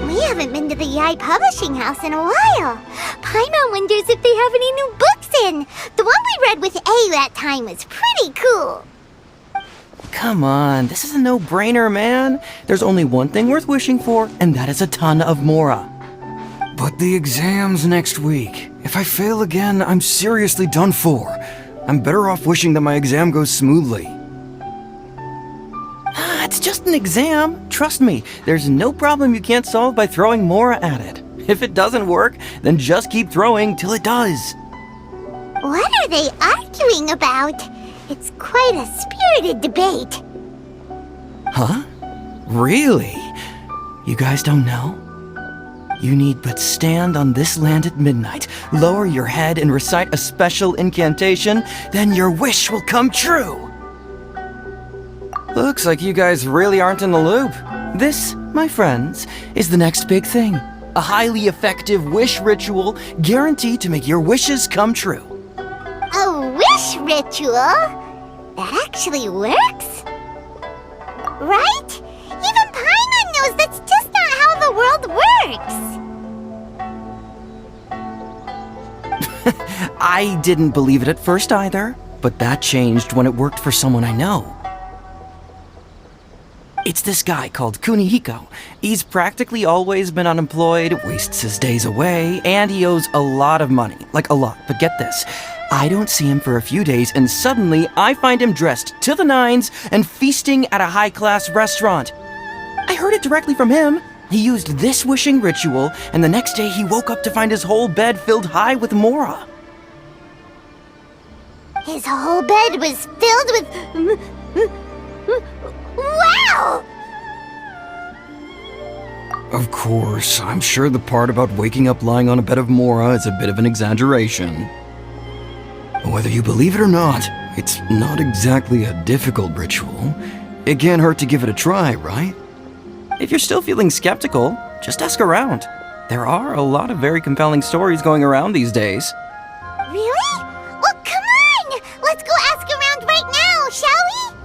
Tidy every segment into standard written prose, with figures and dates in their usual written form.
We haven't been to the Yae Publishing House in a while. Paimon wonders if they have any new books in. The one we read with Ei that time was pretty cool. Come on, this is a no-brainer, man. There's only one thing worth wishing for, and that is a ton of Mora. But the exam's next week. If I fail again, I'm seriously done for. I'm better off wishing that my exam goes smoothly. It's just an exam. Trust me, there's no problem you can't solve by throwing Mora at it. If it doesn't work, then just keep throwing till it does. What are they arguing about? It's quite a spirited debate. Huh? Really? You guys don't know? You need but stand on this land at midnight, lower your head and recite a special incantation, then your wish will come true. Looks like you guys really aren't in the loop. This, my friends, is the next big thing. A highly effective wish ritual guaranteed to make your wishes come true. A wish ritual? That actually works? Right? Even Paimon knows that's just not how the world works. I didn't believe it at first either, but that changed when it worked for someone I know. It's this guy called Kunihiko. He's practically always been unemployed, wastes his days away, and he owes a lot of money. Like a lot, but get this. I don't see him for a few days, and suddenly I find him dressed to the nines and feasting at a high-class restaurant. I heard it directly from him. He used this wishing ritual, and the next day he woke up to find his whole bed filled high with Mora. His whole bed was filled with... Wow! Of course, I'm sure the part about waking up lying on a bed of Mora is a bit of an exaggeration. Whether you believe it or not, it's not exactly a difficult ritual. It can't hurt to give it a try, right? If you're still feeling skeptical, just ask around. There are a lot of very compelling stories going around these days. Really? Well, come on! Let's go ask around right now, shall we?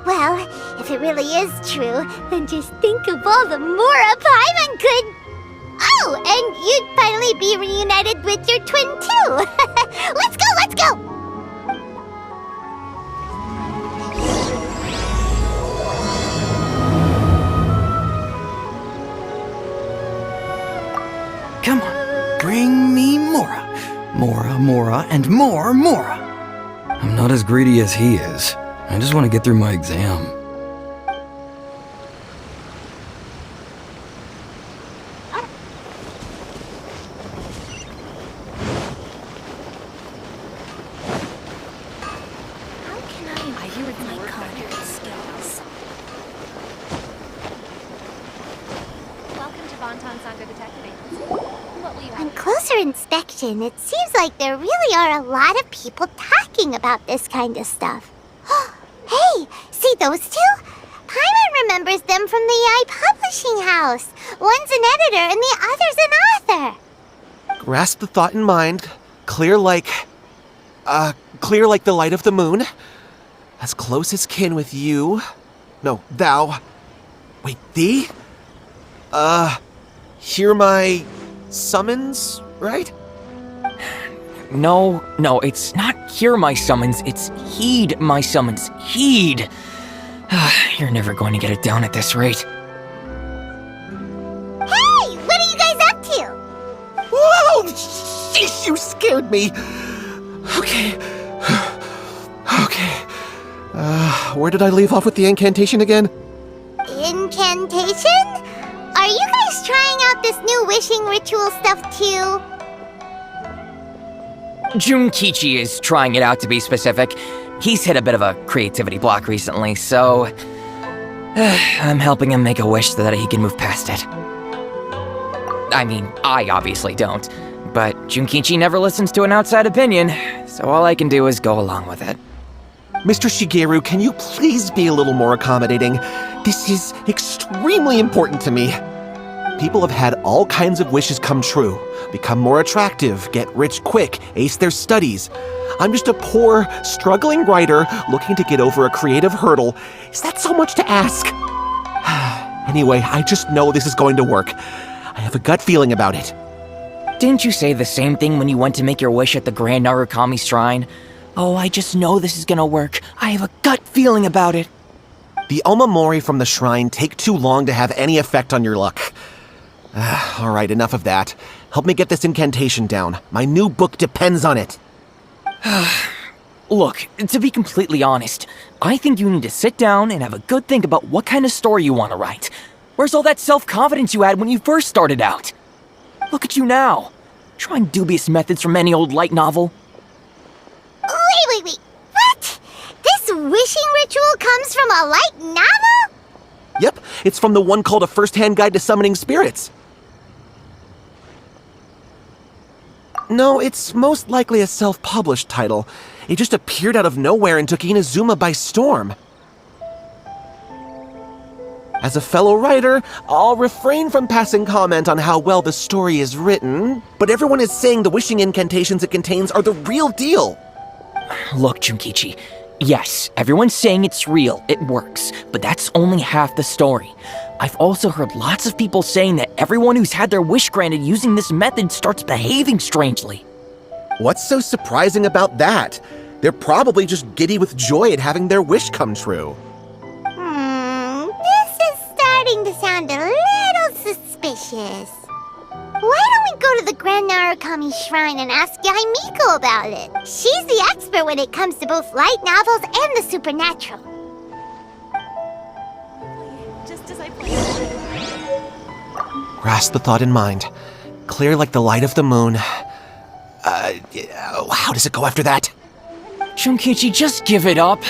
Well, if it really is true, then just think of all the Mora Paimon could... Oh, and you'd finally be reunited with your twin too! Let's go, let's go! Come on, bring me Mora. Mora, Mora, and more Mora. I'm not as greedy as he is. I just want to get through my exam. On closer inspection, it seems like there really are a lot of people talking about this kind of stuff. Hey, see those two? Paimon remembers them from the Yae Publishing House. One's an editor and the other's an author. Grasp the thought in mind. Clear like the light of the moon. As close as kin with you. No, thou. Wait, thee? Hear my summons, right? No, it's not hear my summons, it's heed my summons. Heed! You're never going to get it down at this rate. Hey, what are you guys up to? Whoa! Sheesh, you scared me! Okay. Where did I leave off with the incantation again? Incantation? Are you guys trying out this new wishing ritual stuff too? Junkichi is trying it out, to be specific. He's hit a bit of a creativity block recently, so... I'm helping him make a wish so that he can move past it. I mean, I obviously don't, but Junkichi never listens to an outside opinion, so all I can do is go along with it. Mr. Shigeru, can you please be a little more accommodating? This is extremely important to me. People have had all kinds of wishes come true. Become more attractive, get rich quick, ace their studies. I'm just a poor, struggling writer looking to get over a creative hurdle. Is that so much to ask? Anyway, I just know this is going to work. I have a gut feeling about it. Didn't you say the same thing when you went to make your wish at the Grand Narukami Shrine? Oh, I just know this is gonna work. I have a gut feeling about it. The Omamori from the shrine take too long to have any effect on your luck. Alright, enough of that. Help me get this incantation down. My new book depends on it. Look, to be completely honest, I think you need to sit down and have a good think about what kind of story you want to write. Where's all that self-confidence you had when you first started out? Look at you now, trying dubious methods from any old light novel. Wait. What? This wishing ritual comes from a light novel? Yep, it's from the one called A First-Hand Guide to Summoning Spirits. No, it's most likely a self-published title. It just appeared out of nowhere and took Inazuma by storm. As a fellow writer, I'll refrain from passing comment on how well the story is written, but everyone is saying the wishing incantations it contains are the real deal. Look, Junkichi, yes, everyone's saying it's real, it works, but that's only half the story. I've also heard lots of people saying that everyone who's had their wish granted using this method starts behaving strangely. What's so surprising about that? They're probably just giddy with joy at having their wish come true. This is starting to sound a little suspicious. Why don't we go to the Grand Narukami Shrine and ask Yae Miko about it? She's the expert when it comes to both light novels and the supernatural. Grasp the thought in mind. Clear like the light of the moon. How does it go after that? Junkichi, just give it up.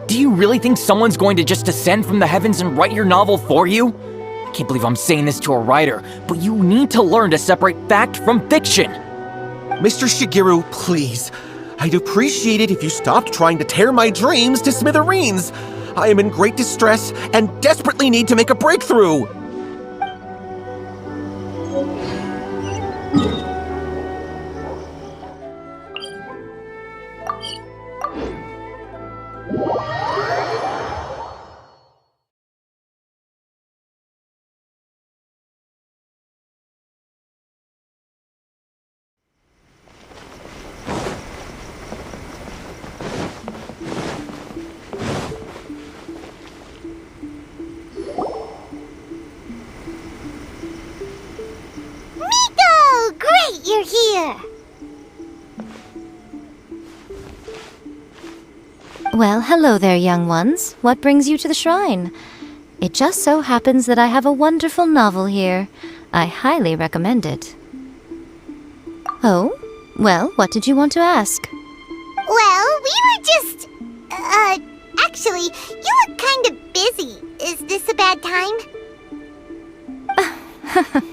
Do you really think someone's going to just descend from the heavens and write your novel for you? I can't believe I'm saying this to a writer, but you need to learn to separate fact from fiction. Mr. Shigeru, please. I'd appreciate it if you stopped trying to tear my dreams to smithereens. I am in great distress and desperately need to make a breakthrough. You're here! Well, hello there, young ones. What brings you to the shrine? It just so happens that I have a wonderful novel here. I highly recommend it. Oh? Well, what did you want to ask? Well, we were just... actually, you look kind of busy. Is this a bad time?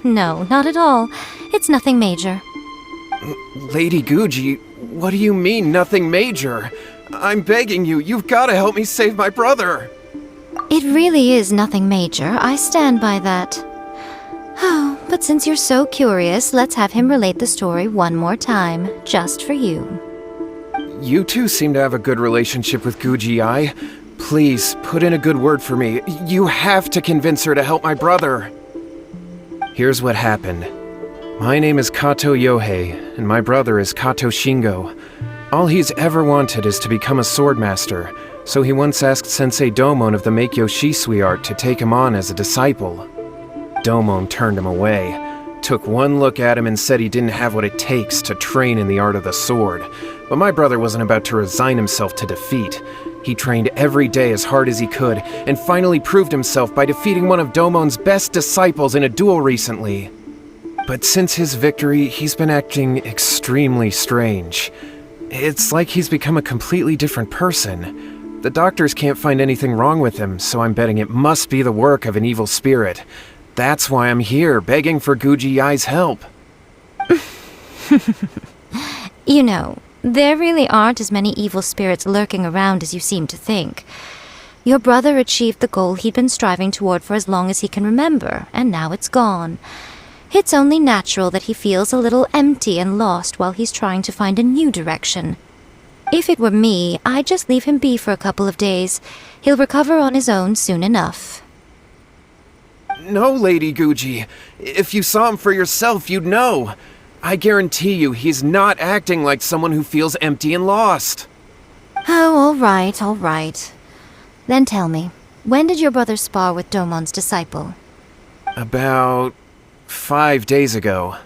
No, not at all. It's nothing major. Lady Guji, what do you mean, nothing major? I'm begging you, you've got to help me save my brother. It really is nothing major. I stand by that. Oh, but since you're so curious, let's have him relate the story one more time, just for you. You two seem to have a good relationship with Guji-ai. Please, put in a good word for me. You have to convince her to help my brother. Here's what happened. My name is Kato Yohei, and my brother is Kato Shingo. All he's ever wanted is to become a swordmaster, so he once asked Sensei Domon of the Meikyo Shisui art to take him on as a disciple. Domon turned him away, took one look at him and said he didn't have what it takes to train in the art of the sword. But my brother wasn't about to resign himself to defeat. He trained every day as hard as he could, and finally proved himself by defeating one of Domon's best disciples in a duel recently. But since his victory, he's been acting extremely strange. It's like he's become a completely different person. The doctors can't find anything wrong with him, so I'm betting it must be the work of an evil spirit. That's why I'm here, begging for Guji-ai's help. You know, there really aren't as many evil spirits lurking around as you seem to think. Your brother achieved the goal he'd been striving toward for as long as he can remember, and now it's gone. It's only natural that he feels a little empty and lost while he's trying to find a new direction. If it were me, I'd just leave him be for a couple of days. He'll recover on his own soon enough. No, Lady Guji. If you saw him for yourself, you'd know. I guarantee you he's not acting like someone who feels empty and lost. Oh, all right. Then tell me, when did your brother spar with Domon's disciple? About 5 days ago.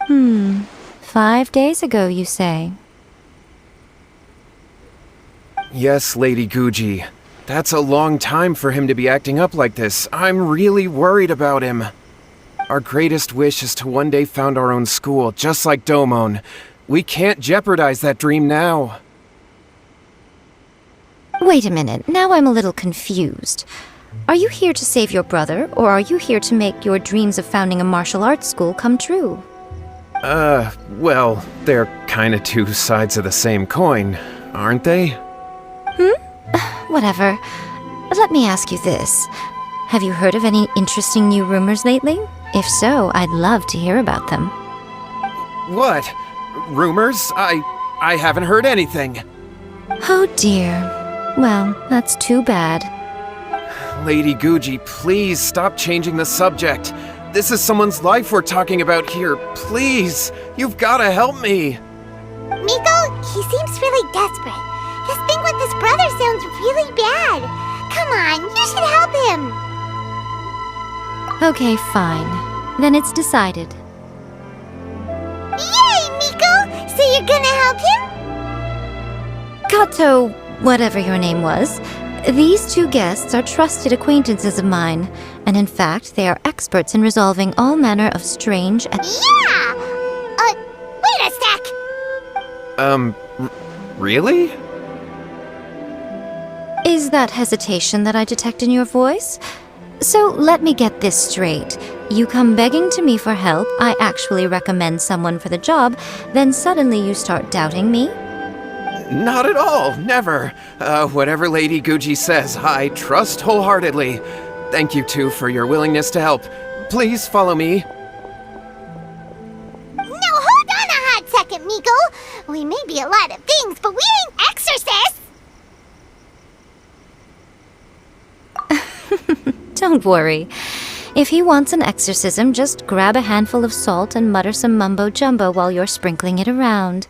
5 days ago, you say? Yes, Lady Guji. That's a long time for him to be acting up like this. I'm really worried about him. Our greatest wish is to one day found our own school, just like Domon. We can't jeopardize that dream now. Wait a minute, now I'm a little confused. Are you here to save your brother, or are you here to make your dreams of founding a martial arts school come true? Well, they're kinda two sides of the same coin, aren't they? Whatever. Let me ask you this. Have you heard of any interesting new rumors lately? If so, I'd love to hear about them. What? Rumors? I haven't heard anything. Oh dear. Well, that's too bad. Lady Guji, please stop changing the subject. This is someone's life we're talking about here. Please, you've gotta help me. Miko, he seems really desperate. His thing with his brother sounds really bad. Come on, you should help him. Okay, fine. Then it's decided. Yay, Miko! So you're gonna help him? Kato, whatever your name was, these two guests are trusted acquaintances of mine, and in fact, they are experts in resolving all manner of strange and— Yeah! Wait a sec! Really? Is that hesitation that I detect in your voice? So let me get this straight. You come begging to me for help, I actually recommend someone for the job, then suddenly you start doubting me? Not at all, never. Whatever Lady Guji says, I trust wholeheartedly. Thank you two for your willingness to help. Please follow me. Now hold on a hot second, Miko. We may be a lot of things, but we ain't exorcists! Don't worry. If he wants an exorcism, just grab a handful of salt and mutter some mumbo-jumbo while you're sprinkling it around.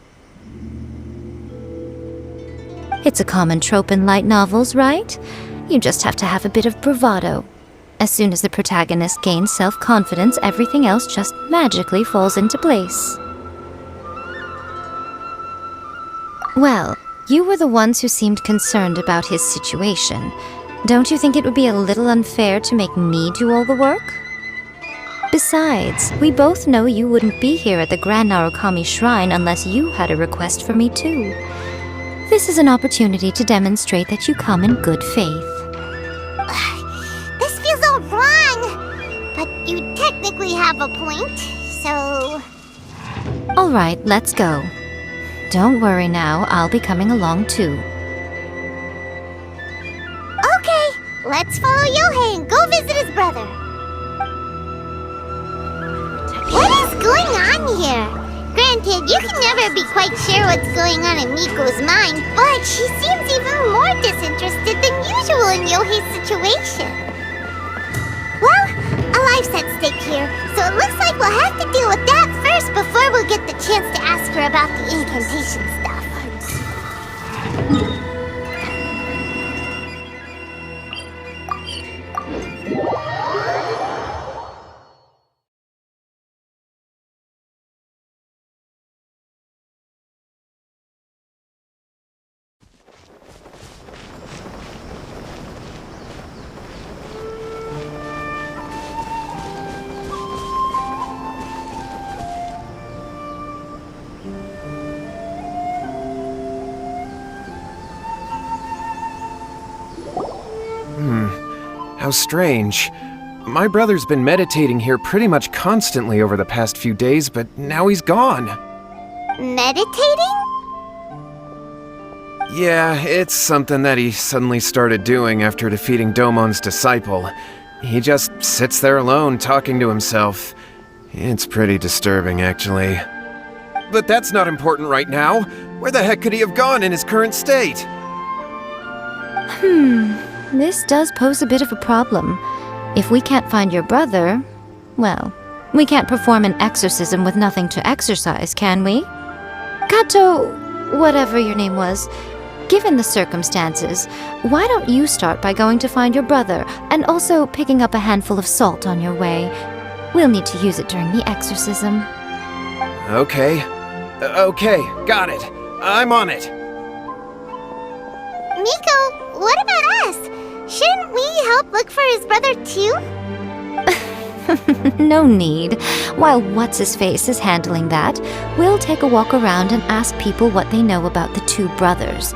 It's a common trope in light novels, right? You just have to have a bit of bravado. As soon as the protagonist gains self-confidence, everything else just magically falls into place. Well, you were the ones who seemed concerned about his situation. Don't you think it would be a little unfair to make me do all the work? Besides, we both know you wouldn't be here at the Grand Narukami Shrine unless you had a request for me too. This is an opportunity to demonstrate that you come in good faith. This feels all wrong! But you technically have a point, so... Alright, let's go. Don't worry now, I'll be coming along too. Okay, let's follow Yohei and go visit his brother. What is going on here? Granted, you can never be quite sure what's going on in Miko's mind, but she seems even more disinterested than usual in Yohei's situation. Well, a life's at stake here, so it looks like we'll have to deal with that first before we'll get the chance to ask her about the incantation stuff. How strange. My brother's been meditating here pretty much constantly over the past few days, but now he's gone. Meditating? Yeah, it's something that he suddenly started doing after defeating Domon's disciple. He just sits there alone, talking to himself. It's pretty disturbing, actually. But that's not important right now. Where the heck could he have gone in his current state? This does pose a bit of a problem. If we can't find your brother, well, we can't perform an exorcism with nothing to exorcise, can we? Kato, whatever your name was, given the circumstances, why don't you start by going to find your brother and also picking up a handful of salt on your way? We'll need to use it during the exorcism. Okay. Okay, got it. I'm on it. Miko, what about us? Shouldn't we help look for his brother too? No need. While What's-His-Face is handling that, we'll take a walk around and ask people what they know about the two brothers.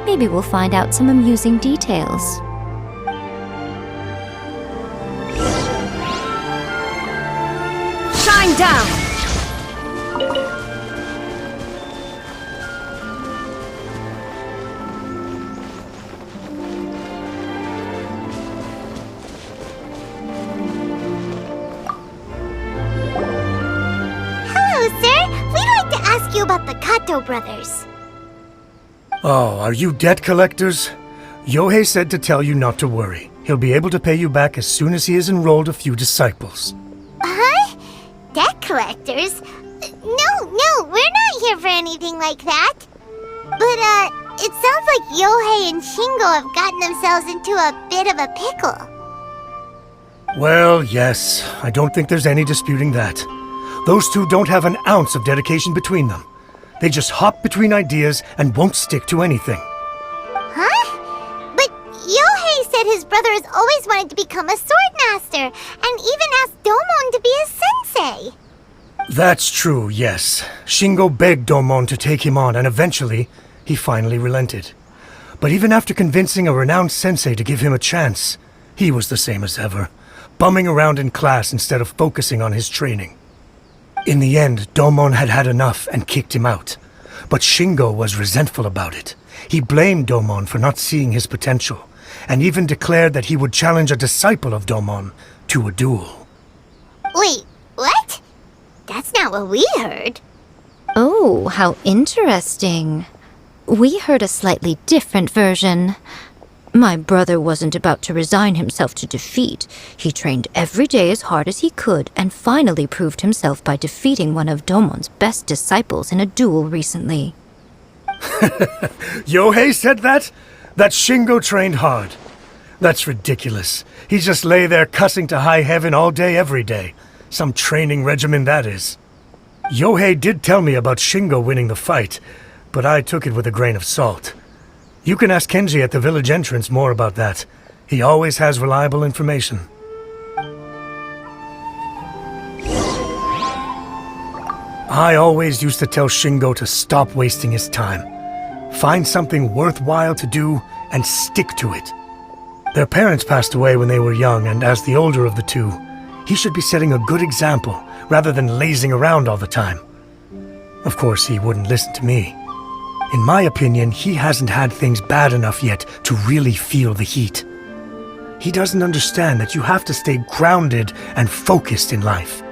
Maybe we'll find out some amusing details. Shine down! Hello, sir. We'd like to ask you about the Kato brothers. Oh, are you debt collectors? Yohei said to tell you not to worry. He'll be able to pay you back as soon as he has enrolled a few disciples. Huh? Debt collectors? No, we're not here for anything like that. But, it sounds like Yohei and Shingo have gotten themselves into a bit of a pickle. Well, yes, I don't think there's any disputing that. Those two don't have an ounce of dedication between them. They just hop between ideas and won't stick to anything. Huh? But Yohei said his brother has always wanted to become a sword master, and even asked Domon to be his sensei. That's true, yes. Shingo begged Domon to take him on, and eventually, he finally relented. But even after convincing a renowned sensei to give him a chance, he was the same as ever, bumming around in class instead of focusing on his training. In the end, Domon had had enough and kicked him out. But Shingo was resentful about it. He blamed Domon for not seeing his potential, and even declared that he would challenge a disciple of Domon to a duel. Wait, what? That's not what we heard. Oh, how interesting. We heard a slightly different version. My brother wasn't about to resign himself to defeat. He trained every day as hard as he could and finally proved himself by defeating one of Domon's best disciples in a duel recently. Yohei said that? That Shingo trained hard. That's ridiculous. He just lay there cussing to high heaven all day every day. Some training regimen that is. Yohei did tell me about Shingo winning the fight, but I took it with a grain of salt. You can ask Kenji at the village entrance more about that. He always has reliable information. I always used to tell Shingo to stop wasting his time. Find something worthwhile to do and stick to it. Their parents passed away when they were young, and as the older of the two, he should be setting a good example rather than lazing around all the time. Of course, he wouldn't listen to me. In my opinion, he hasn't had things bad enough yet to really feel the heat. He doesn't understand that you have to stay grounded and focused in life.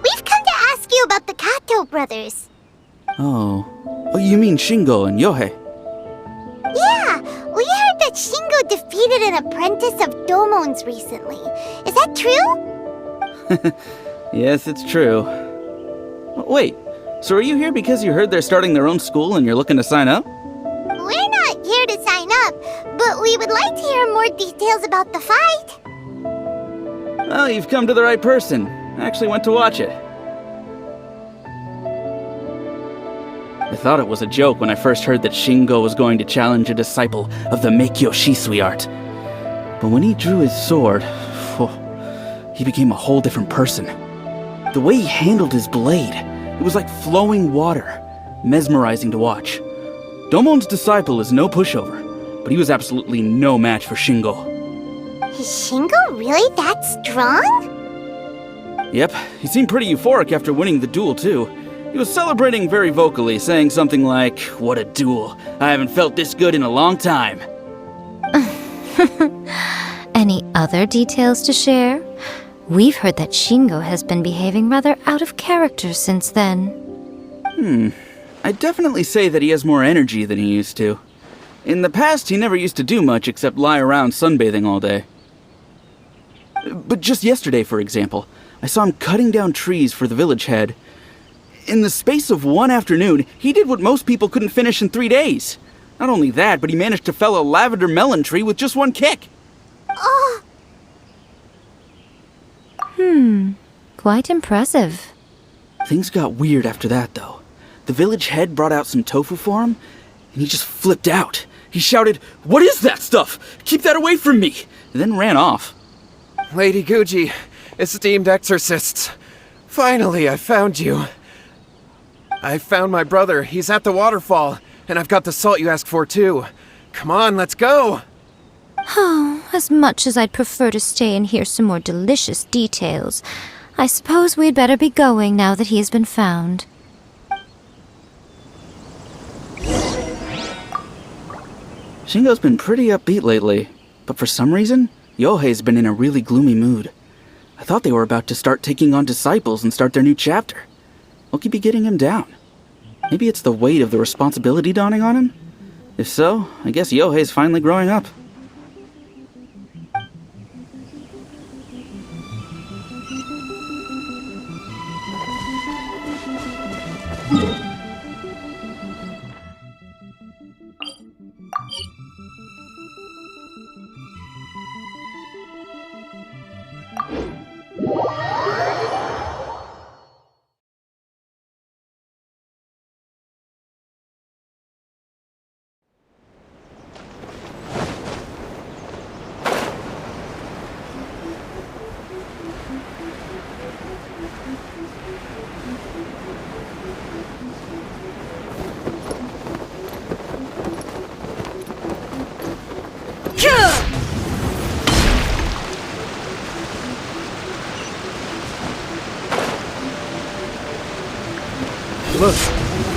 We've come to ask you about the Kato brothers. Oh, you mean Shingo and Yohei? Yeah, we heard that Shingo defeated an apprentice of Domon's recently. Is that true? Yes, it's true. Wait, so are you here because you heard they're starting their own school and you're looking to sign up? We're not here to sign up, but we would like to hear more details about the fight. Well, you've come to the right person. I actually went to watch it. I thought it was a joke when I first heard that Shingo was going to challenge a disciple of the Meikyo Shisui art. But when he drew his sword, he became a whole different person. The way he handled his blade, it was like flowing water, mesmerizing to watch. Domon's disciple is no pushover, but he was absolutely no match for Shingo. Is Shingo really that strong? Yep, he seemed pretty euphoric after winning the duel, too. He was celebrating very vocally, saying something like, "What a duel. I haven't felt this good in a long time." Any other details to share? We've heard that Shingo has been behaving rather out of character since then. I'd definitely say that he has more energy than he used to. In the past, he never used to do much except lie around sunbathing all day. But just yesterday, for example, I saw him cutting down trees for the village head. In the space of one afternoon, he did what most people couldn't finish in 3 days. Not only that, but he managed to fell a lavender melon tree with just one kick. Oh, Quite impressive. Things got weird after that, though. The village head brought out some tofu for him, and he just flipped out. He shouted, "What is that stuff? Keep that away from me!" and then ran off. Lady Guji, esteemed exorcists. Finally, I found you. I found my brother. He's at the waterfall, and I've got the salt you asked for, too. Come on, let's go! Oh, as much as I'd prefer to stay and hear some more delicious details, I suppose we'd better be going now that he has been found. Shingo's been pretty upbeat lately, but for some reason, Yohei's been in a really gloomy mood. I thought they were about to start taking on disciples and start their new chapter. What could be getting him down? Maybe it's the weight of the responsibility dawning on him? If so, I guess Yohei's finally growing up.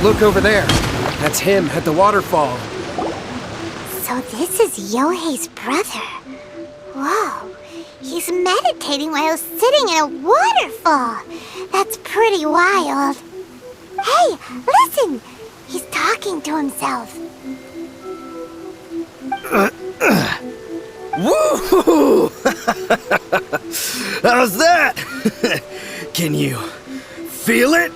Look over there. That's him at the waterfall. so this is Yohei's brother. Whoa, he's meditating while sitting in a waterfall. That's pretty wild. Hey, listen! He's talking to himself. Woo! How's that? Can you feel it?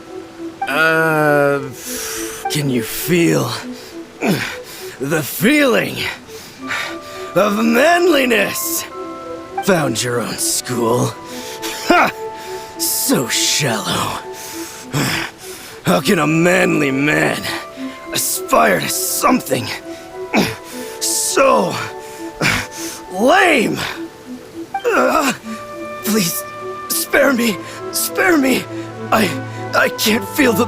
Can you feel the feeling of manliness? Found your own school? Ha! So shallow. How can a manly man aspire to something so lame? Please, spare me, spare me. I can't feel the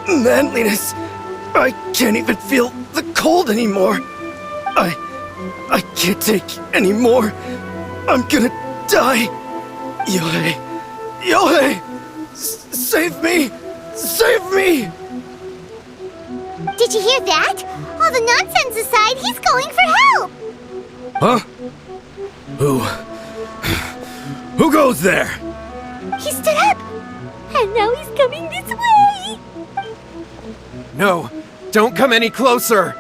manliness. I can't even feel the cold anymore. I can't take any more. I'm gonna die. Yohei, Yohei, save me, save me. Did you hear that? All the nonsense aside, he's calling for help! Huh? Who goes there? He stood up! And now he's coming this way! No, don't come any closer.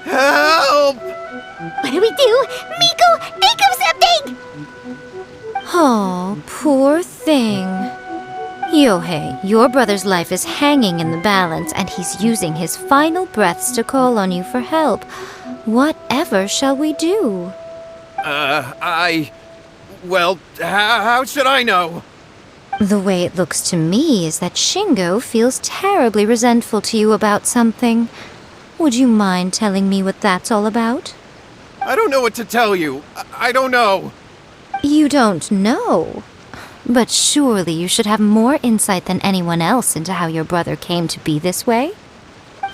Help! What do we do? Miko, think of something! Oh, poor thing. Yohei, your brother's life is hanging in the balance, and he's using his final breaths to call on you for help. Whatever shall we do? Well, how should I know? The way it looks to me is that Shingo feels terribly resentful to you about something. Would you mind telling me what that's all about? I don't know what to tell you. I don't know. You don't know? But surely you should have more insight than anyone else into how your brother came to be this way?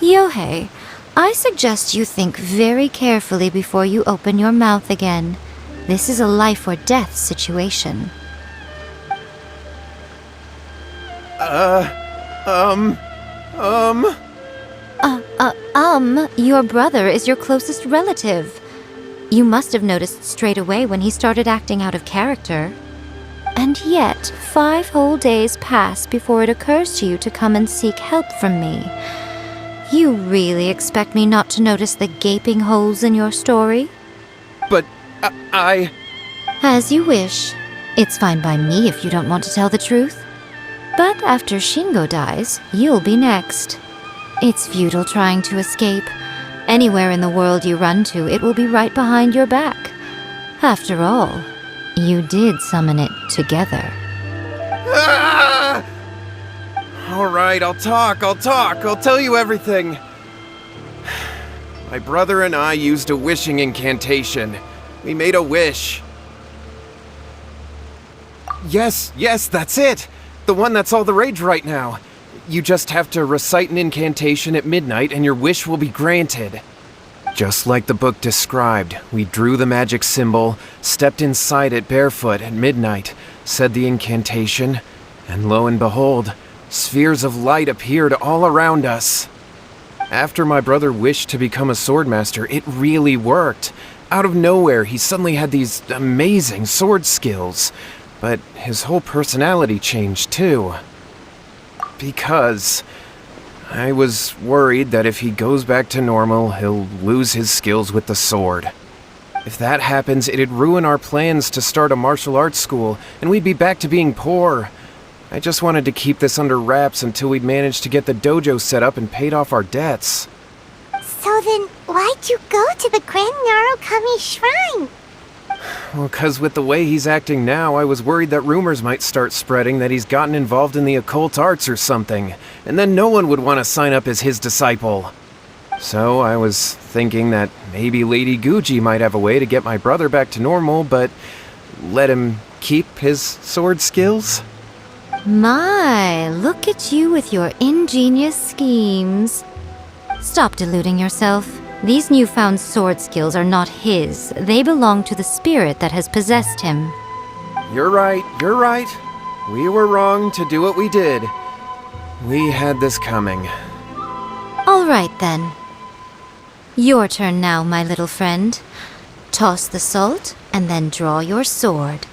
Yohei, I suggest you think very carefully before you open your mouth again. This is a life or death situation. Your brother is your closest relative. You must have noticed straight away when he started acting out of character. And yet, 5 whole days pass before it occurs to you to come and seek help from me. You really expect me not to notice the gaping holes in your story? But I... As you wish. It's fine by me if you don't want to tell the truth. But after Shingo dies, you'll be next. It's futile trying to escape. Anywhere in the world you run to, it will be right behind your back. After all, you did summon it together. Ah! All right, I'll talk. I'll tell you everything. My brother and I used a wishing incantation. We made a wish. Yes, that's it. The one that's all the rage right now. You just have to recite an incantation at midnight and your wish will be granted. Just like the book described, we drew the magic symbol, stepped inside it barefoot at midnight, said the incantation, and lo and behold, spheres of light appeared all around us. After my brother wished to become a swordmaster, it really worked. Out of nowhere, he suddenly had these amazing sword skills. But his whole personality changed too. Because I was worried that if he goes back to normal, he'll lose his skills with the sword. If that happens, it'd ruin our plans to start a martial arts school, and we'd be back to being poor. I just wanted to keep this under wraps until we'd managed to get the dojo set up and paid off our debts. So then, why'd you go to the Grand Narukami Shrine? Well, 'cause with the way he's acting now, I was worried that rumors might start spreading that he's gotten involved in the occult arts or something, and then no one would want to sign up as his disciple. So I was thinking that maybe Lady Guji might have a way to get my brother back to normal, but let him keep his sword skills? My, look at you with your ingenious schemes. Stop deluding yourself. These newfound sword skills are not his. They belong to the spirit that has possessed him. You're right. We were wrong to do what we did. We had this coming. All right, then. Your turn now, my little friend. Toss the salt, and then draw your sword.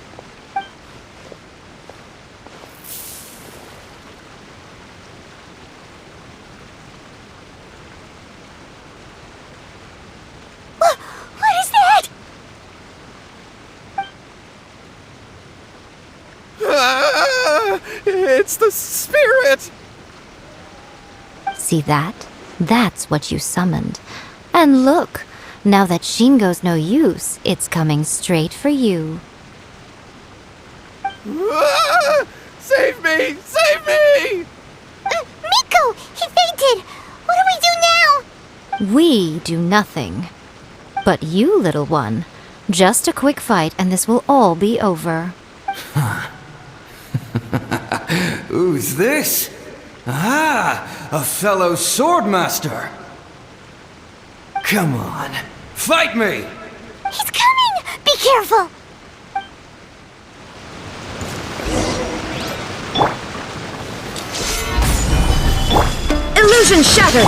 It's the spirit! See that? That's what you summoned. And look, now that Shingo's no use, it's coming straight for you. Save me! Save me! Miko! He fainted! What do we do now? We do nothing. But you, little one, just a quick fight and this will all be over. Who's this? Ah, a fellow swordmaster. Come on, fight me! He's coming! Be careful! Illusion shattered!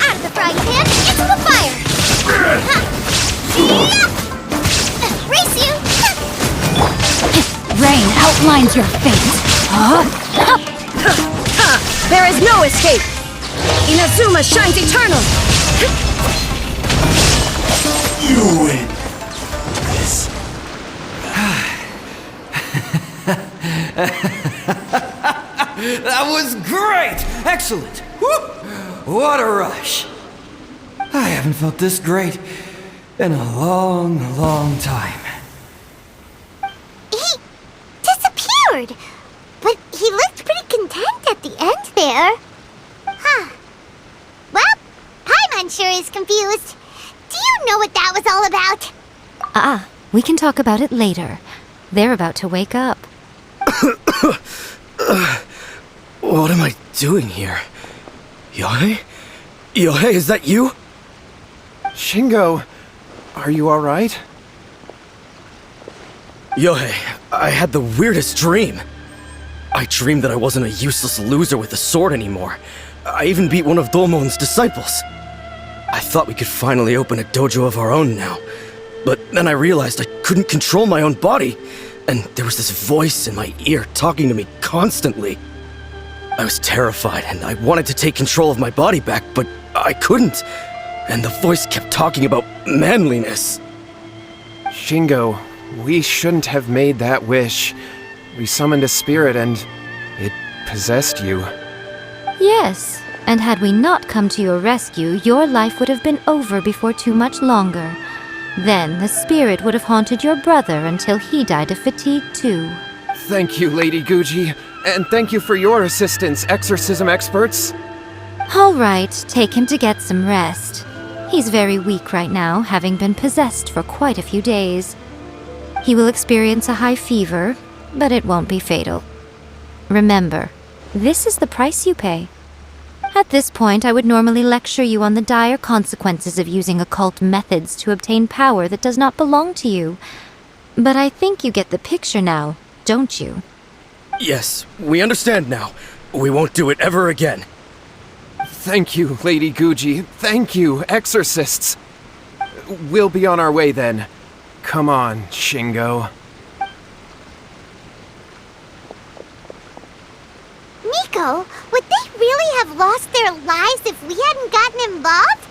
Out of the frying pan, into the fire! Race you! Rain outlines your fate. There is no escape! Inazuma shines eternal! You win. This. That was great! Excellent! Woo! What a rush! I haven't felt this great in a long, long time. He disappeared! But he looked pretty content at the end there. Huh. Well, Paimon sure is confused. Do you know what that was all about? We can talk about it later. They're about to wake up. What am I doing here? Yae? Yohei, is that you? Shingo, are you alright? Yohei, I had the weirdest dream. I dreamed that I wasn't a useless loser with a sword anymore. I even beat one of Domon's disciples. I thought we could finally open a dojo of our own now. But then I realized I couldn't control my own body, and there was this voice in my ear talking to me constantly. I was terrified, and I wanted to take control of my body back, but I couldn't. And the voice kept talking about manliness. Shingo, we shouldn't have made that wish. We summoned a spirit and it possessed you. Yes, and had we not come to your rescue, your life would have been over before too much longer. Then the spirit would have haunted your brother until he died of fatigue too. Thank you, Lady Guji, and thank you for your assistance, exorcism experts. All right, take him to get some rest. He's very weak right now, having been possessed for quite a few days. He will experience a high fever, but it won't be fatal. Remember, this is the price you pay. At this point, I would normally lecture you on the dire consequences of using occult methods to obtain power that does not belong to you. But I think you get the picture now, don't you? Yes, we understand now. We won't do it ever again. Thank you, Lady Guji. Thank you, exorcists. We'll be on our way then. Come on, Shingo. Miko, would they really have lost their lives if we hadn't gotten involved?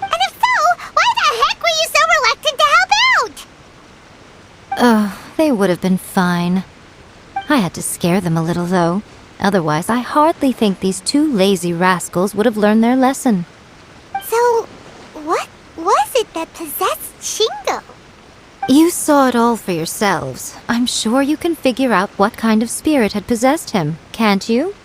And if so, why the heck were you so reluctant to help out? Oh, they would have been fine. I had to scare them a little, though. Otherwise, I hardly think these two lazy rascals would have learned their lesson. So, what was it that possessed Shingo? You saw it all for yourselves. I'm sure you can figure out what kind of spirit had possessed him, can't you?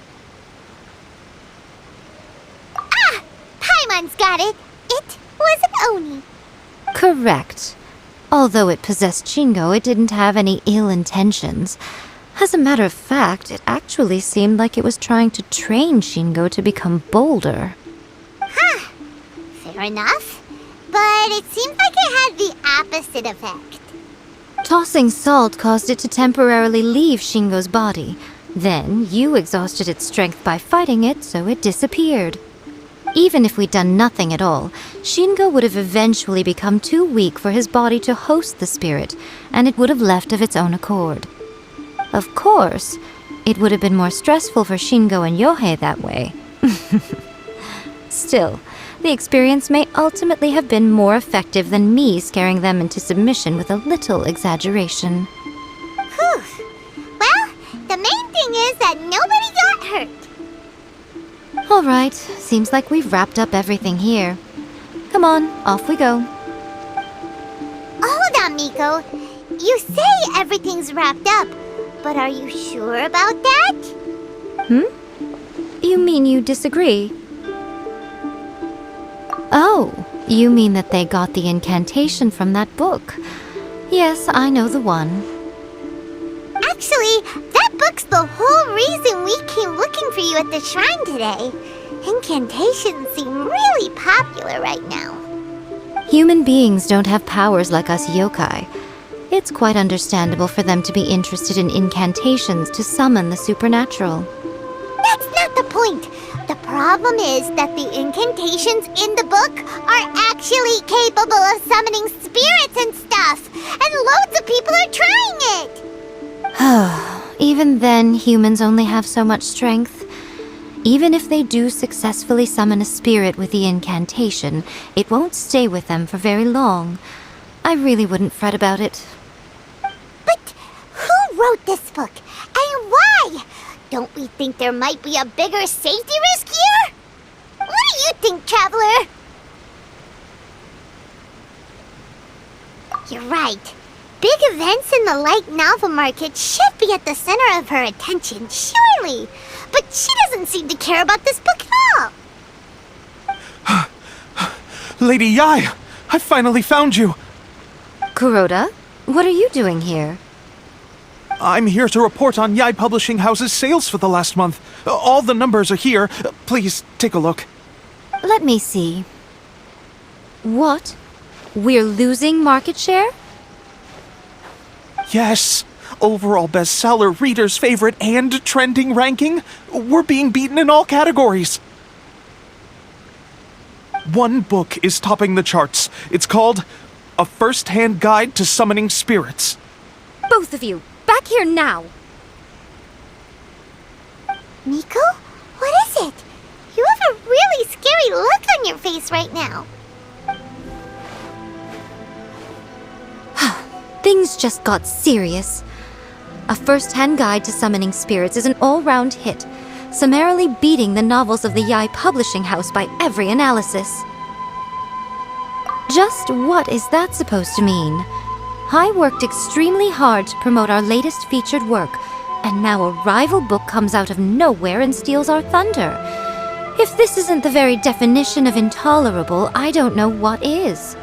Ah! Paimon's got it! It was an Oni. Correct. Although it possessed Shingo, it didn't have any ill intentions. As a matter of fact, it actually seemed like it was trying to train Shingo to become bolder. Huh. Fair enough. But it seems like it had the opposite effect. Tossing salt caused it to temporarily leave Shingo's body. Then, you exhausted its strength by fighting it, so it disappeared. Even if we'd done nothing at all, Shingo would have eventually become too weak for his body to host the spirit, and it would have left of its own accord. Of course, it would have been more stressful for Shingo and Yohei that way. Still, the experience may ultimately have been more effective than me scaring them into submission with a little exaggeration. Whew. Well, the main thing is that nobody got hurt. All right, seems like we've wrapped up everything here. Come on, off we go. Hold on, Miko. You say everything's wrapped up, but are you sure about that? You mean you disagree? Oh, you mean that they got the incantation from that book. Yes, I know the one. Actually, that book's the whole reason we came looking for you at the shrine today. Incantations seem really popular right now. Human beings don't have powers like us yokai. It's quite understandable for them to be interested in incantations to summon the supernatural. That's not the point. The problem is that the incantations in the book are actually capable of summoning spirits and stuff, and loads of people are trying it. Even then, humans only have so much strength. Even if they do successfully summon a spirit with the incantation, it won't stay with them for very long. I really wouldn't fret about it. But who wrote this book, and why? Don't we think there might be a bigger safety risk here? What do you think, Traveler? You're right. Big events in the light novel market should be at the center of her attention, surely. But she doesn't seem to care about this book at all. Lady Yae, I finally found you. Kuroda, what are you doing here? I'm here to report on Yae Publishing House's sales for the last month. All the numbers are here. Please, take a look. Let me see. What? We're losing market share? Yes. Overall bestseller, readers' favorite, and trending ranking. We're being beaten in all categories. One book is topping the charts. It's called A First-Hand Guide to Summoning Spirits. Both of you, back here now! Miko? What is it? You have a really scary look on your face right now. Things just got serious. A First-Hand Guide to Summoning Spirits is an all-round hit, summarily beating the novels of the Yae Publishing House by every analysis. Just what is that supposed to mean? I worked extremely hard to promote our latest featured work, and now a rival book comes out of nowhere and steals our thunder. If this isn't the very definition of intolerable, I don't know what is.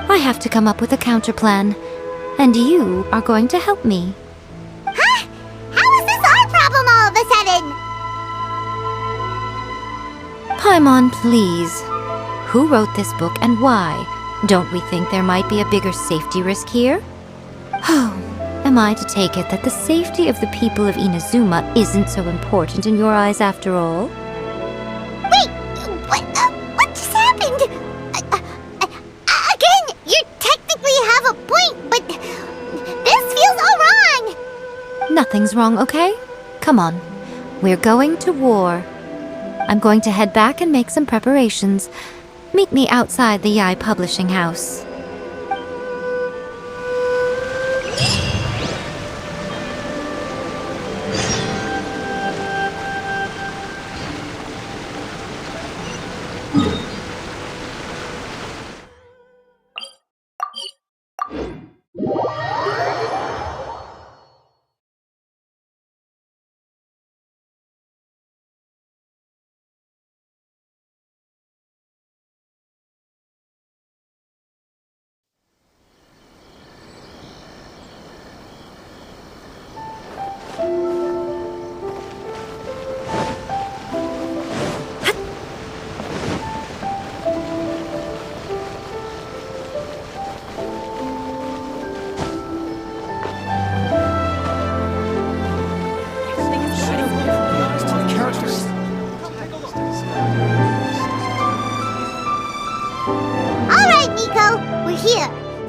I have to come up with a counterplan, and you are going to help me. Huh? How is this our problem all of a sudden? Paimon, please. Who wrote this book and why? Don't we think there might be a bigger safety risk here? Oh, am I to take it that the safety of the people of Inazuma isn't so important in your eyes after all? Wait, what just happened? Again, you technically have a point, but this feels all wrong. Nothing's wrong, okay? Come on. We're going to war. I'm going to head back and make some preparations. Meet me outside the Yae Publishing House.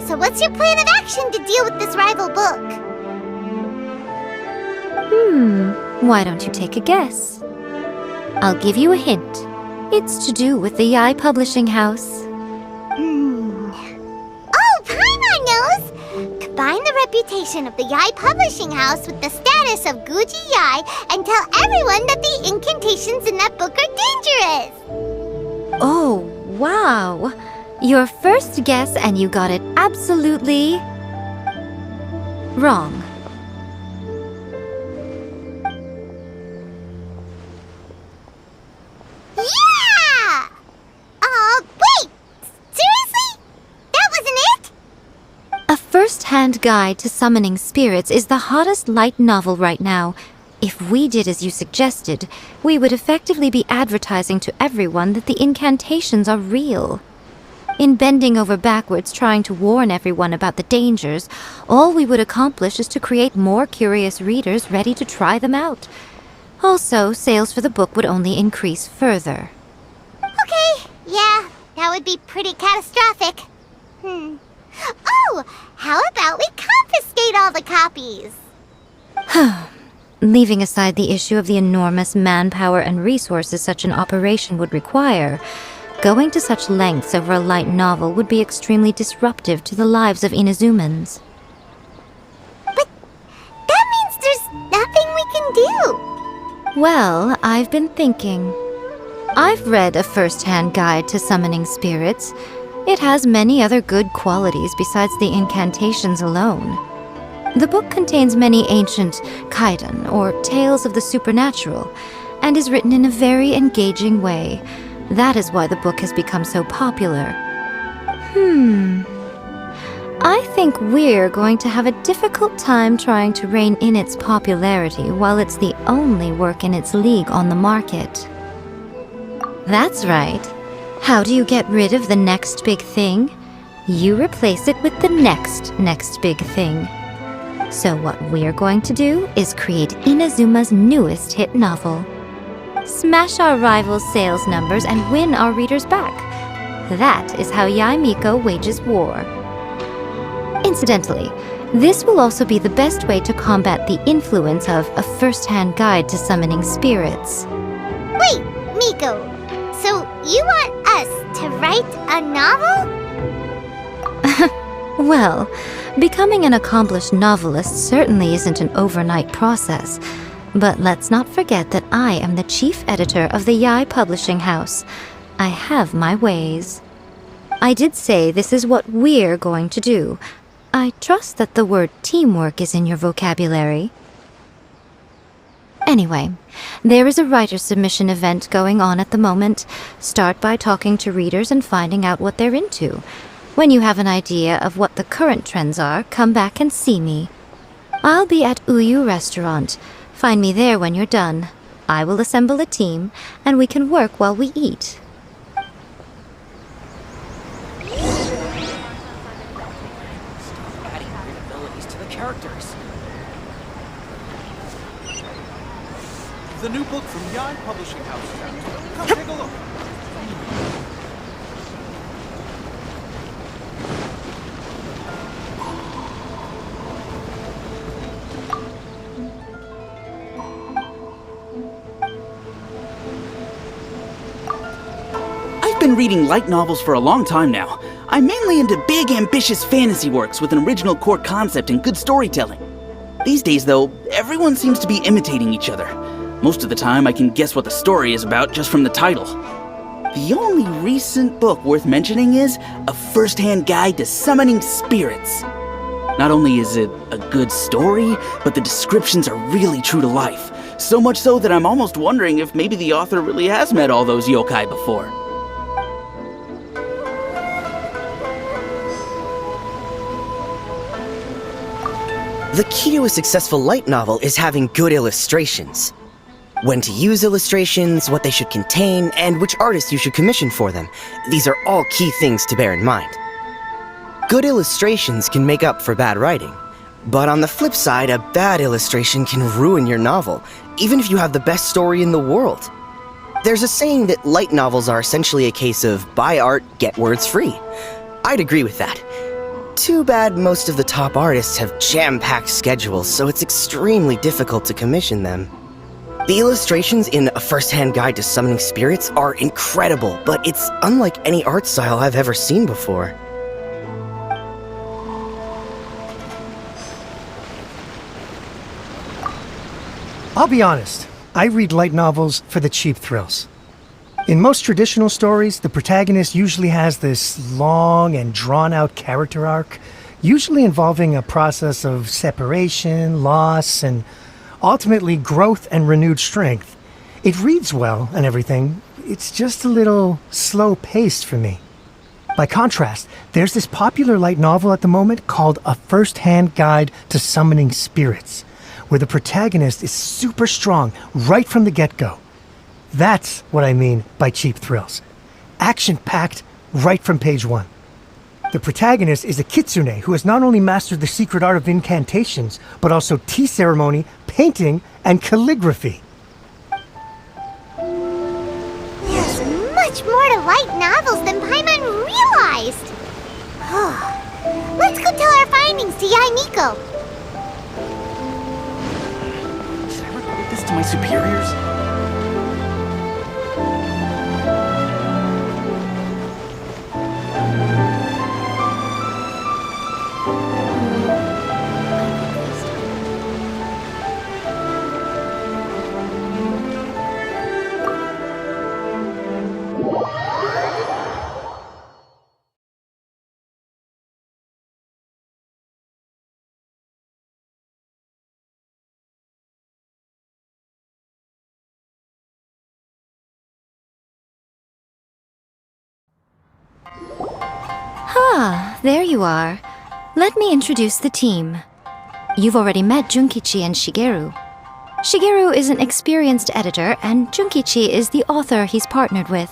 So what's your plan of action to deal with this rival book? Why don't you take a guess? I'll give you a hint. It's to do with the Yae Publishing House. Oh, Paimon knows! Combine the reputation of the Yae Publishing House with the status of Guji Yae and tell everyone that the incantations in that book are dangerous! Oh, wow! Your first guess and you got it absolutely wrong. Yeah! Wait! Seriously? That wasn't it? A First-Hand Guide to Summoning Spirits is the hottest light novel right now. If we did as you suggested, we would effectively be advertising to everyone that the incantations are real. In bending over backwards trying to warn everyone about the dangers, all we would accomplish is to create more curious readers ready to try them out. Also, sales for the book would only increase further. Okay, yeah, that would be pretty catastrophic. Oh, how about we confiscate all the copies? Leaving aside the issue of the enormous manpower and resources such an operation would require, going to such lengths over a light novel would be extremely disruptive to the lives of Inazumans. But that means there's nothing we can do. Well, I've been thinking. I've read A First-Hand Guide to Summoning Spirits. It has many other good qualities besides the incantations alone. The book contains many ancient kaidan, or tales of the supernatural, and is written in a very engaging way. That is why the book has become so popular. I think we're going to have a difficult time trying to rein in its popularity while it's the only work in its league on the market. That's right. How do you get rid of the next big thing? You replace it with the next big thing. So what we're going to do is create Inazuma's newest hit novel. Smash our rival's sales numbers and win our readers back. That is how Yae Miko wages war. Incidentally, this will also be the best way to combat the influence of a first-hand guide to summoning spirits. Wait, Miko. So you want us to write a novel? Well, becoming an accomplished novelist certainly isn't an overnight process. But let's not forget that I am the chief editor of the Yae Publishing House. I have my ways. I did say this is what we're going to do. I trust that the word teamwork is in your vocabulary. Anyway, there is a writer submission event going on at the moment. Start by talking to readers and finding out what they're into. When you have an idea of what the current trends are, come back and see me. I'll be at Uyu Restaurant. Find me there when you're done. I will assemble a team, and we can work while we eat. Adding abilities to the characters. The new book from Yae Publishing House. Come take a look. I've been reading light novels for a long time now. I'm mainly into big, ambitious fantasy works with an original core concept and good storytelling. These days, though, everyone seems to be imitating each other. Most of the time, I can guess what the story is about just from the title. The only recent book worth mentioning is A First-Hand Guide to Summoning Spirits. Not only is it a good story, but the descriptions are really true to life. So much so that I'm almost wondering if maybe the author really has met all those yokai before. The key to a successful light novel is having good illustrations. When to use illustrations, what they should contain, and which artist you should commission for them. These are all key things to bear in mind. Good illustrations can make up for bad writing. But on the flip side, a bad illustration can ruin your novel, even if you have the best story in the world. There's a saying that light novels are essentially a case of buy art, get words free. I'd agree with that. Too bad most of the top artists have jam-packed schedules, so it's extremely difficult to commission them. The illustrations in A First-Hand Guide to Summoning Spirits are incredible, but it's unlike any art style I've ever seen before. I'll be honest, I read light novels for the cheap thrills. In most traditional stories, the protagonist usually has this long and drawn-out character arc, usually involving a process of separation, loss, and ultimately growth and renewed strength. It reads well and everything, it's just a little slow-paced for me. By contrast, there's this popular light novel at the moment called A First-Hand Guide to Summoning Spirits, where the protagonist is super strong right from the get-go. That's what I mean by cheap thrills. Action-packed right from page one. The protagonist is a kitsune who has not only mastered the secret art of incantations, but also tea ceremony, painting, and calligraphy. There's much more to light novels than Paimon realized. Let's go tell our findings to Yae Miko. Should I report this to my superiors? Ah, there you are. Let me introduce the team. You've already met Junkichi and Shigeru. Shigeru is an experienced editor, and Junkichi is the author he's partnered with.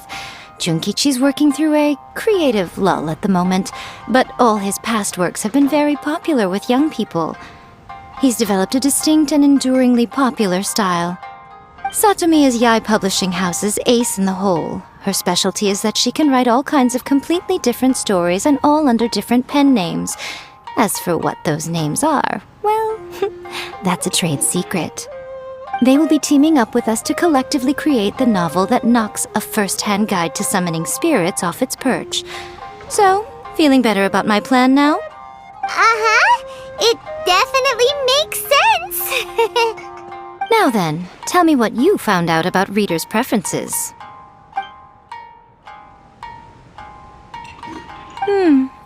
Junkichi's working through a creative lull at the moment, but all his past works have been very popular with young people. He's developed a distinct and enduringly popular style. Satomi is Yae Publishing House's ace in the hole. Her specialty is that she can write all kinds of completely different stories and all under different pen names. As for what those names are, well, that's a trade secret. They will be teaming up with us to collectively create the novel that knocks a first-hand guide to summoning spirits off its perch. So, feeling better about my plan now? Uh-huh. It definitely makes sense. Now then, tell me what you found out about readers' preferences.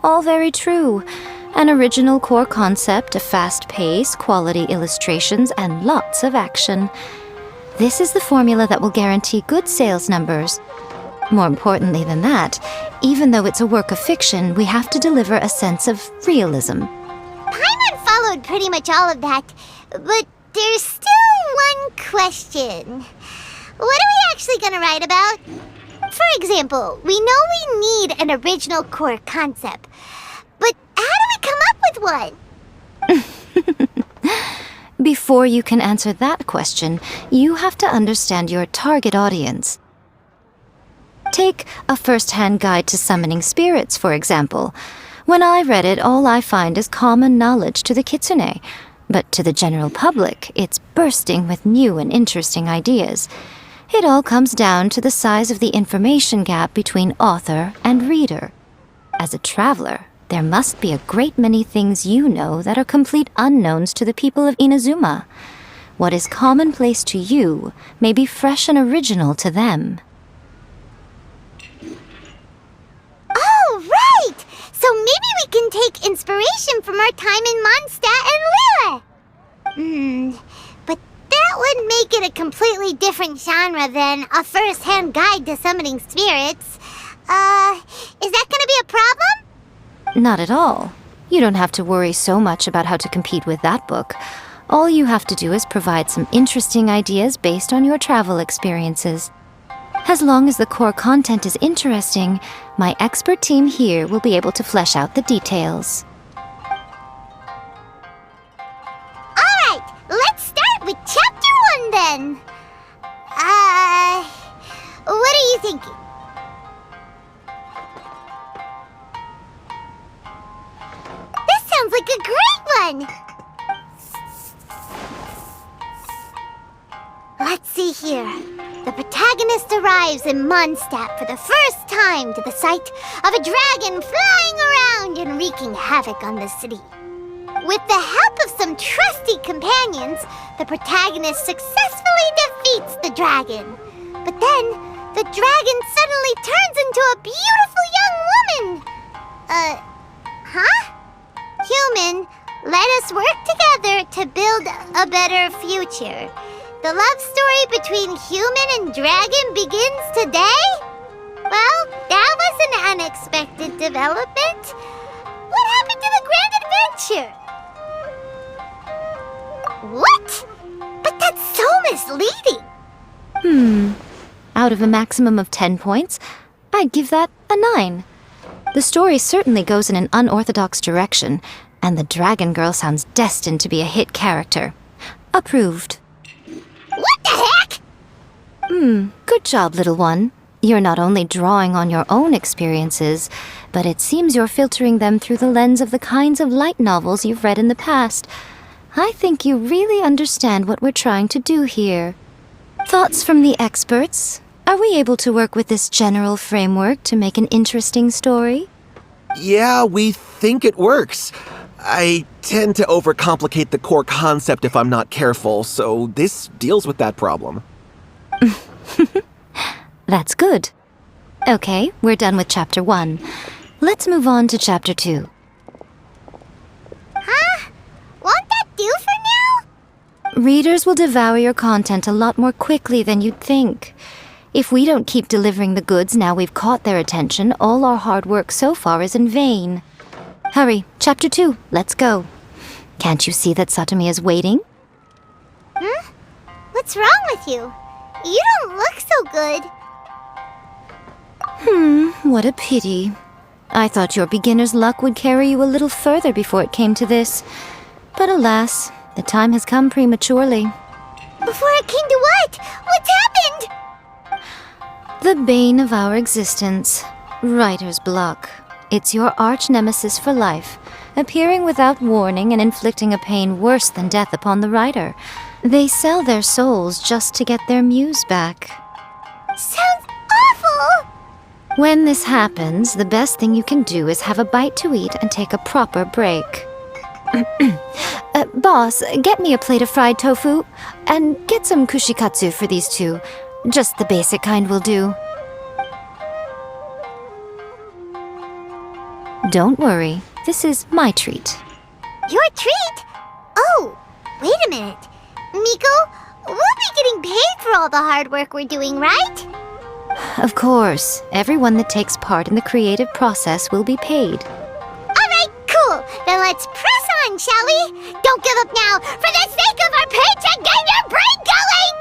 All very true. An original core concept, a fast pace, quality illustrations, and lots of action. This is the formula that will guarantee good sales numbers. More importantly than that, even though it's a work of fiction, we have to deliver a sense of realism. Paimon followed pretty much all of that, but there's still one question. What are we actually gonna write about? For example, we know we need an original core concept, but how do we come up with one? Before you can answer that question, you have to understand your target audience. Take a first-hand guide to summoning spirits, for example. When I read it, all I find is common knowledge to the kitsune. But to the general public, it's bursting with new and interesting ideas. It all comes down to the size of the information gap between author and reader. As a traveler, there must be a great many things you know that are complete unknowns to the people of Inazuma. What is commonplace to you may be fresh and original to them. Oh, right! So maybe we can take inspiration from our time in Mondstadt and Lille. But that would make it a completely different genre than a first-hand guide to summoning spirits. Is that gonna be a problem? Not at all. You don't have to worry so much about how to compete with that book. All you have to do is provide some interesting ideas based on your travel experiences. As long as the core content is interesting, my expert team here will be able to flesh out the details. Alright, let's start with Chapter 1 then. What are you thinking? This sounds like a great one! Let's see here. The protagonist arrives in Mondstadt for the first time to the sight of a dragon flying around and wreaking havoc on the city. With the help of some trusty companions, the protagonist successfully defeats the dragon. But then, the dragon suddenly turns into a beautiful young woman. Human, let us work together to build a better future. The love story between human and dragon begins today? Well, that was an unexpected development. What happened to the grand adventure? What? But that's so misleading. Out of a maximum of 10 points, I'd give that a 9. The story certainly goes in an unorthodox direction, and the Dragon Girl sounds destined to be a hit character. Approved. What the heck? Good job, little one. You're not only drawing on your own experiences, but it seems you're filtering them through the lens of the kinds of light novels you've read in the past. I think you really understand what we're trying to do here. Thoughts from the experts? Are we able to work with this general framework to make an interesting story? Yeah, we think it works. I tend to overcomplicate the core concept if I'm not careful, so this deals with that problem. That's good. Okay, we're done with Chapter 1. Let's move on to Chapter 2. Huh? Won't that do for now? Readers will devour your content a lot more quickly than you'd think. If we don't keep delivering the goods now we've caught their attention, all our hard work so far is in vain. Hurry, Chapter 2, let's go. Can't you see that Satomi is waiting? What's wrong with you? You don't look so good. What a pity. I thought your beginner's luck would carry you a little further before it came to this. But alas, the time has come prematurely. Before it came to what? What's happened? The bane of our existence, writer's block. It's your arch nemesis for life, appearing without warning and inflicting a pain worse than death upon the writer. They sell their souls just to get their muse back. Sounds awful! When this happens, the best thing you can do is have a bite to eat and take a proper break. Boss, get me a plate of fried tofu, and get some kushikatsu for these two. Just the basic kind will do. Don't worry, this is my treat. Your treat? Oh, wait a minute. Miko, we'll be getting paid for all the hard work we're doing, right? Of course, everyone that takes part in the creative process will be paid. Alright, cool. Then let's press on, shall we? Don't give up now, for the sake of our paycheck, get your brain going!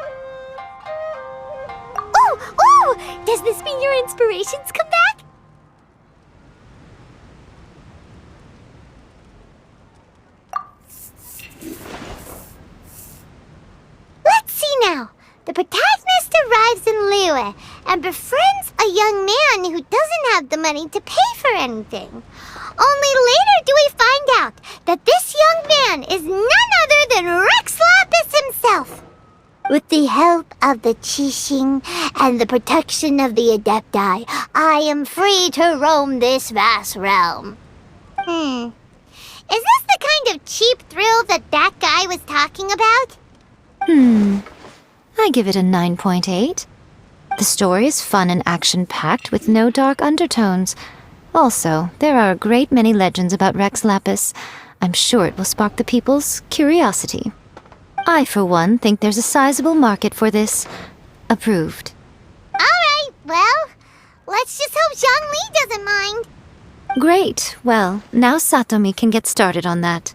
Ooh! Does this mean your inspirations come back? Let's see now. The protagonist arrives in Liyue and befriends a young man who doesn't have the money to pay for anything. Only later do we find out that this young man is none other than Rex Lapis himself. With the help of the Qixing and the protection of the Adepti, I am free to roam this vast realm. Is this the kind of cheap thrill that guy was talking about? I give it a 9.8. The story is fun and action-packed with no dark undertones. Also, there are a great many legends about Rex Lapis. I'm sure it will spark the people's curiosity. I, for one, think there's a sizable market for this. Approved. Alright, well, let's just hope Zhongli doesn't mind. Great. Well, now Satomi can get started on that.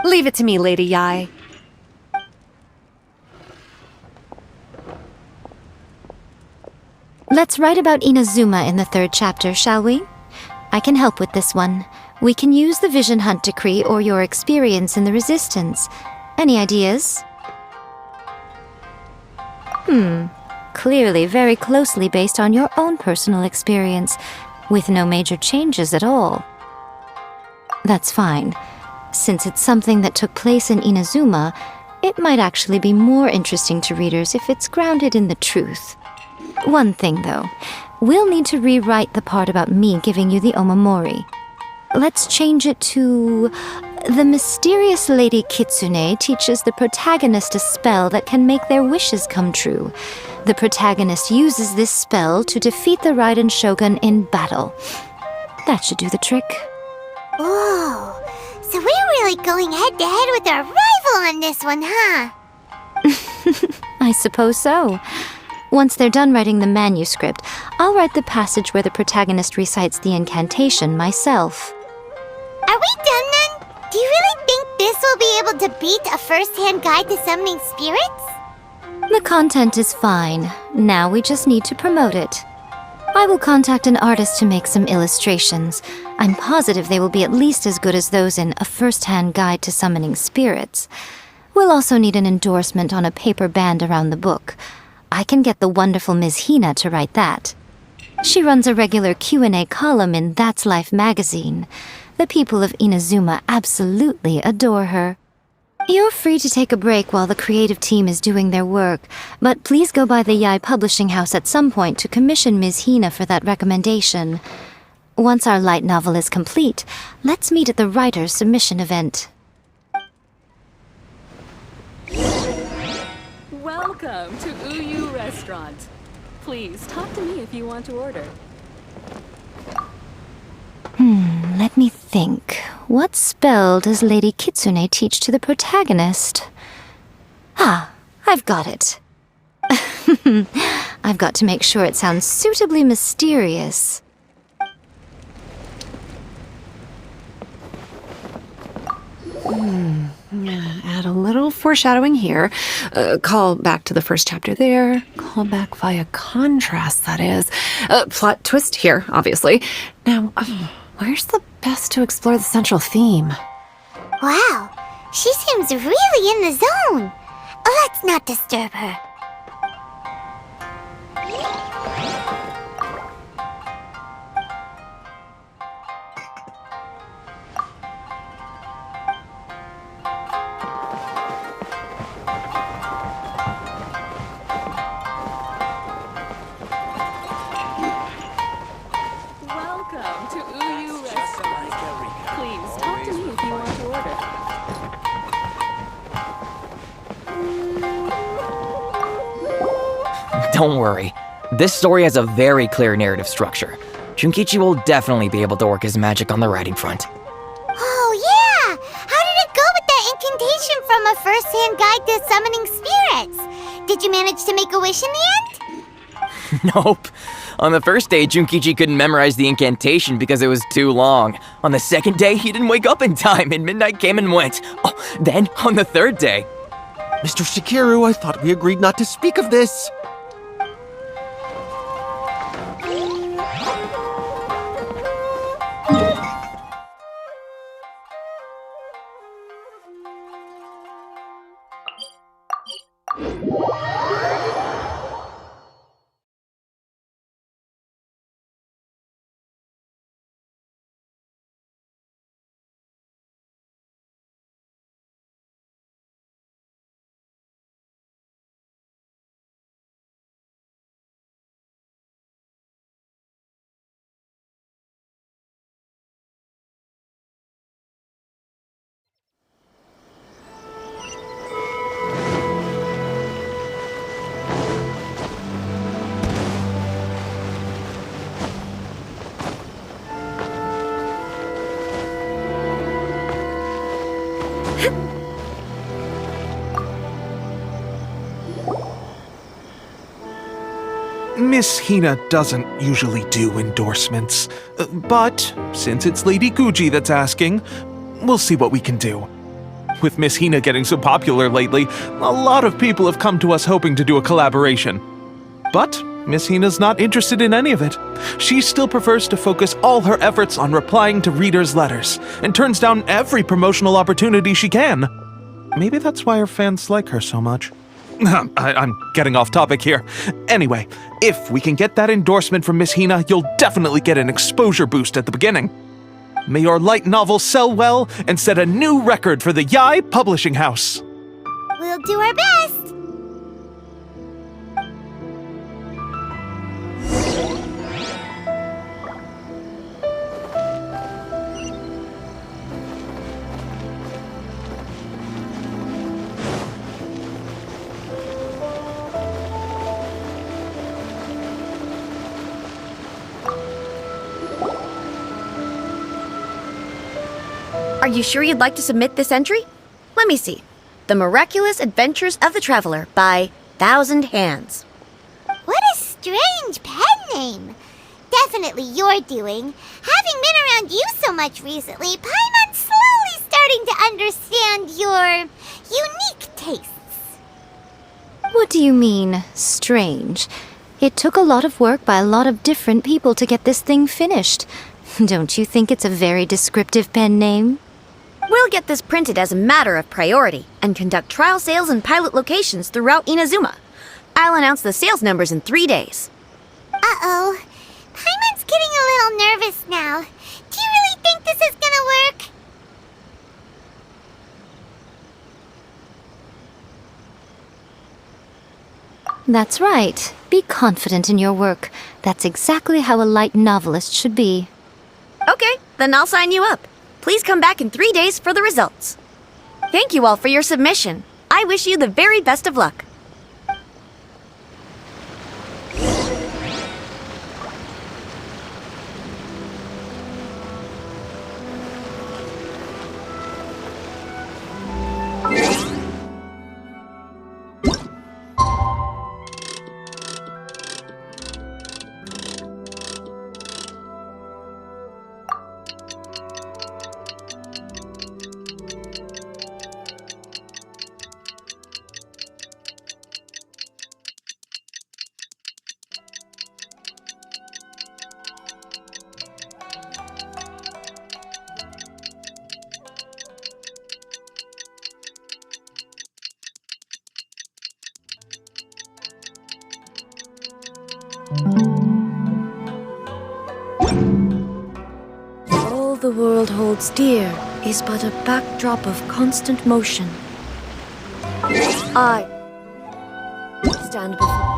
Leave it to me, Lady Yae. Let's write about Inazuma in the 3rd chapter, shall we? I can help with this one. We can use the Vision Hunt decree or your experience in the Resistance. Any ideas? Clearly very closely based on your own personal experience, with no major changes at all. That's fine. Since it's something that took place in Inazuma, it might actually be more interesting to readers if it's grounded in the truth. One thing, though. We'll need to rewrite the part about me giving you the omamori. Let's change it to... The mysterious Lady Kitsune teaches the protagonist a spell that can make their wishes come true. The protagonist uses this spell to defeat the Raiden Shogun in battle. That should do the trick. Whoa, so we're really going head-to-head with our rival on this one, huh? I suppose so. Once they're done writing the manuscript, I'll write the passage where the protagonist recites the incantation myself. Are we done then? Do you really think this will be able to beat a first-hand guide to summoning spirits? The content is fine. Now we just need to promote it. I will contact an artist to make some illustrations. I'm positive they will be at least as good as those in A First-Hand Guide to Summoning Spirits. We'll also need an endorsement on a paper band around the book. I can get the wonderful Ms. Hina to write that. She runs a regular Q&A column in That's Life magazine. The people of Inazuma absolutely adore her. You're free to take a break while the creative team is doing their work, but please go by the Yae Publishing House at some point to commission Ms. Hina for that recommendation. Once our light novel is complete, let's meet at the writer's submission event. Welcome to Uyu Restaurant. Please talk to me if you want to order. Let me think. What spell does Lady Kitsune teach to the protagonist? Ah, I've got it. I've got to make sure it sounds suitably mysterious. Add a little foreshadowing here. Call back to the first chapter there. Call back via contrast, that is. Plot twist here, obviously. Now, where's the best to explore the central theme? Wow, she seems really in the zone. Let's not disturb her. Welcome to Uyu Restaurant. Please talk to me if you want to order. Don't worry. This story has a very clear narrative structure. Junkichi will definitely be able to work his magic on the writing front. Oh, yeah! How did it go with that incantation from a first-hand guide to summoning spirits? Did you manage to make a wish in the end? Nope. On the first day, Junkichi couldn't memorize the incantation because it was too long. On the second day, he didn't wake up in time and midnight came and went. Oh, then, on the third day... Mr. Shikiru, I thought we agreed not to speak of this. Miss Hina doesn't usually do endorsements, but since it's Lady Guji that's asking, we'll see what we can do. With Miss Hina getting so popular lately, a lot of people have come to us hoping to do a collaboration. But Miss Hina's not interested in any of it. She still prefers to focus all her efforts on replying to readers' letters, and turns down every promotional opportunity she can. Maybe that's why her fans like her so much. I'm getting off topic here. Anyway, if we can get that endorsement from Miss Hina, you'll definitely get an exposure boost at the beginning. May your light novel sell well and set a new record for the Yae Publishing House. We'll do our best. Are you sure you'd like to submit this entry? Let me see. The Miraculous Adventures of the Traveler by Thousand Hands. What a strange pen name. Definitely your doing. Having been around you so much recently, Paimon's slowly starting to understand your unique tastes. What do you mean, strange? It took a lot of work by a lot of different people to get this thing finished. Don't you think it's a very descriptive pen name? We'll get this printed as a matter of priority and conduct trial sales in pilot locations throughout Inazuma. I'll announce the sales numbers in 3 days. Uh-oh. Paimon's getting a little nervous now. Do you really think this is gonna work? That's right. Be confident in your work. That's exactly how a light novelist should be. Okay, then I'll sign you up. Please come back in 3 days for the results. Thank you all for your submission. I wish you the very best of luck. All the world holds dear is but a backdrop of constant motion. I stand before.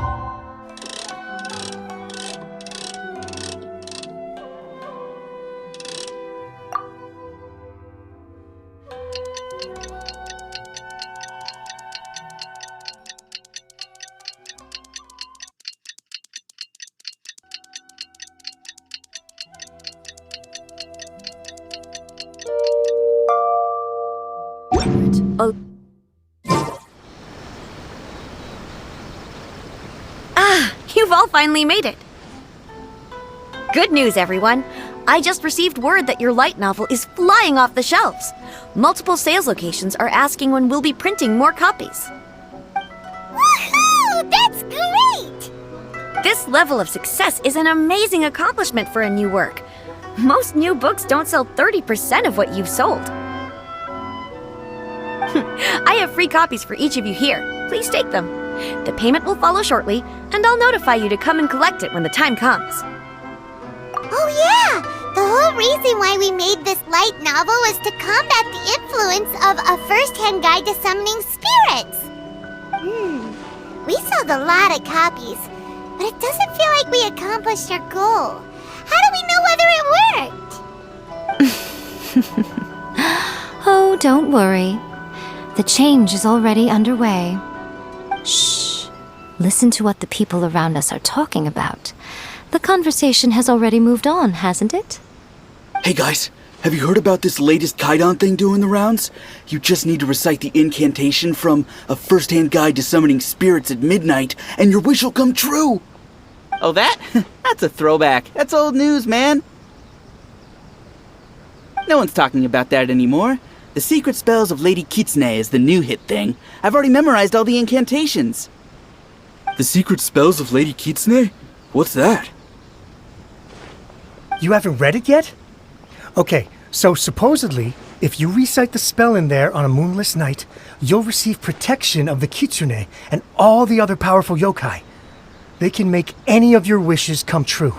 Oh. Ah, you've all finally made it. Good news, everyone. I just received word that your light novel is flying off the shelves. Multiple sales locations are asking when we'll be printing more copies. Woohoo! That's great! This level of success is an amazing accomplishment for a new work. Most new books don't sell 30% of what you've sold. I have free copies for each of you here. Please take them. The payment will follow shortly, and I'll notify you to come and collect it when the time comes. Oh yeah! The whole reason why we made this light novel was to combat the influence of a first-hand guide to summoning spirits. We sold a lot of copies, but it doesn't feel like we accomplished our goal. How do we know whether it worked? Oh, don't worry. The change is already underway. Shh. Listen to what the people around us are talking about. The conversation has already moved on, hasn't it? Hey guys, have you heard about this latest Kaidan thing doing the rounds? You just need to recite the incantation from A First-Hand Guide to Summoning Spirits at midnight, and your wish will come true! Oh, that? That's a throwback. That's old news, man. No one's talking about that anymore. The Secret Spells of Lady Kitsune is the new hit thing. I've already memorized all the incantations. The Secret Spells of Lady Kitsune? What's that? You haven't read it yet? Okay, so supposedly, if you recite the spell in there on a moonless night, you'll receive protection of the Kitsune and all the other powerful yokai. They can make any of your wishes come true.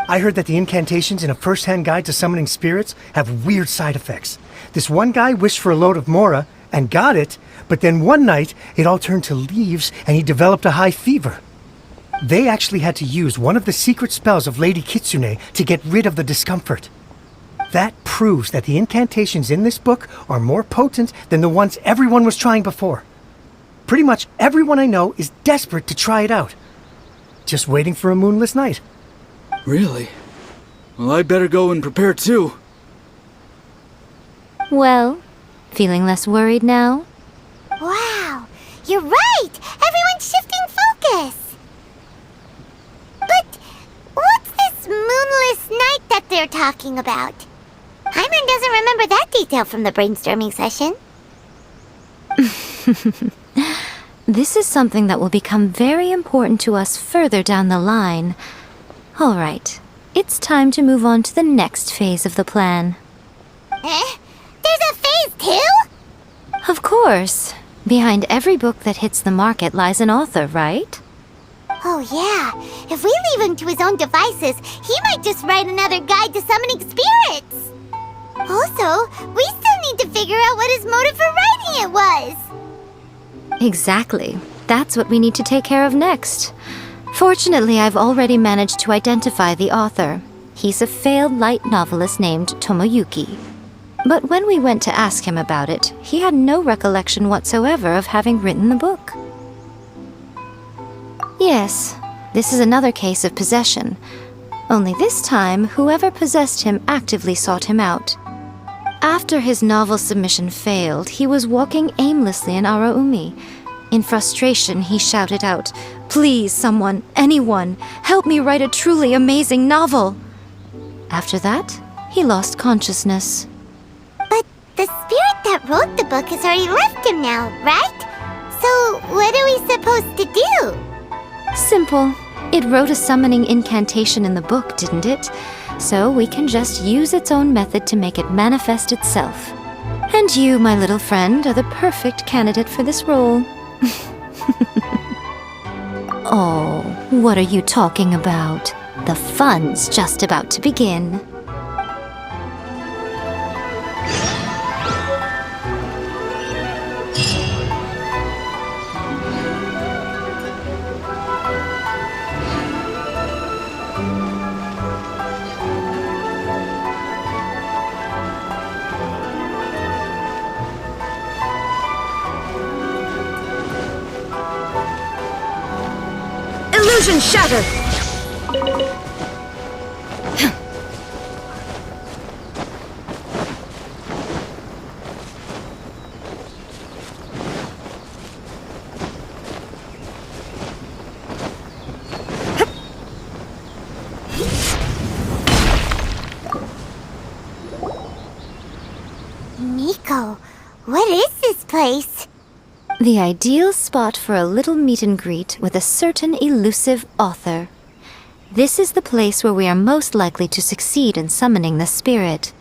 I heard that the incantations in A First-Hand Guide to Summoning Spirits have weird side effects. This one guy wished for a load of mora and got it, but then one night it all turned to leaves and he developed a high fever. They actually had to use one of the secret spells of Lady Kitsune to get rid of the discomfort. That proves that the incantations in this book are more potent than the ones everyone was trying before. Pretty much everyone I know is desperate to try it out. Just waiting for a moonless night. Really? Well, I'd better go and prepare too. Well, feeling less worried now? Wow, you're right! Everyone's shifting focus! But what's this moonless night that they're talking about? Hyman doesn't remember that detail from the brainstorming session. This is something that will become very important to us further down the line. All right, it's time to move on to the next phase of the plan. There's a phase 2? Of course. Behind every book that hits the market lies an author, right? Oh yeah, if we leave him to his own devices, he might just write another guide to summoning spirits. Also, we still need to figure out what his motive for writing it was. Exactly. That's what we need to take care of next. Fortunately, I've already managed to identify the author. He's a failed light novelist named Tomoyuki. But when we went to ask him about it, he had no recollection whatsoever of having written the book. Yes, this is another case of possession. Only this time, whoever possessed him actively sought him out. After his novel submission failed, he was walking aimlessly in Araumi. In frustration, he shouted out, "Please, someone, anyone, help me write a truly amazing novel!" After that, he lost consciousness. But the spirit that wrote the book has already left him now, right? So what are we supposed to do? Simple. It wrote a summoning incantation in the book, didn't it? So we can just use its own method to make it manifest itself. And you, my little friend, are the perfect candidate for this role. Oh, what are you talking about? The fun's just about to begin. Illusion shattered! Miko, what is this place? The ideal spot for a little meet and greet with a certain elusive author. This is the place where we are most likely to succeed in summoning the spirit.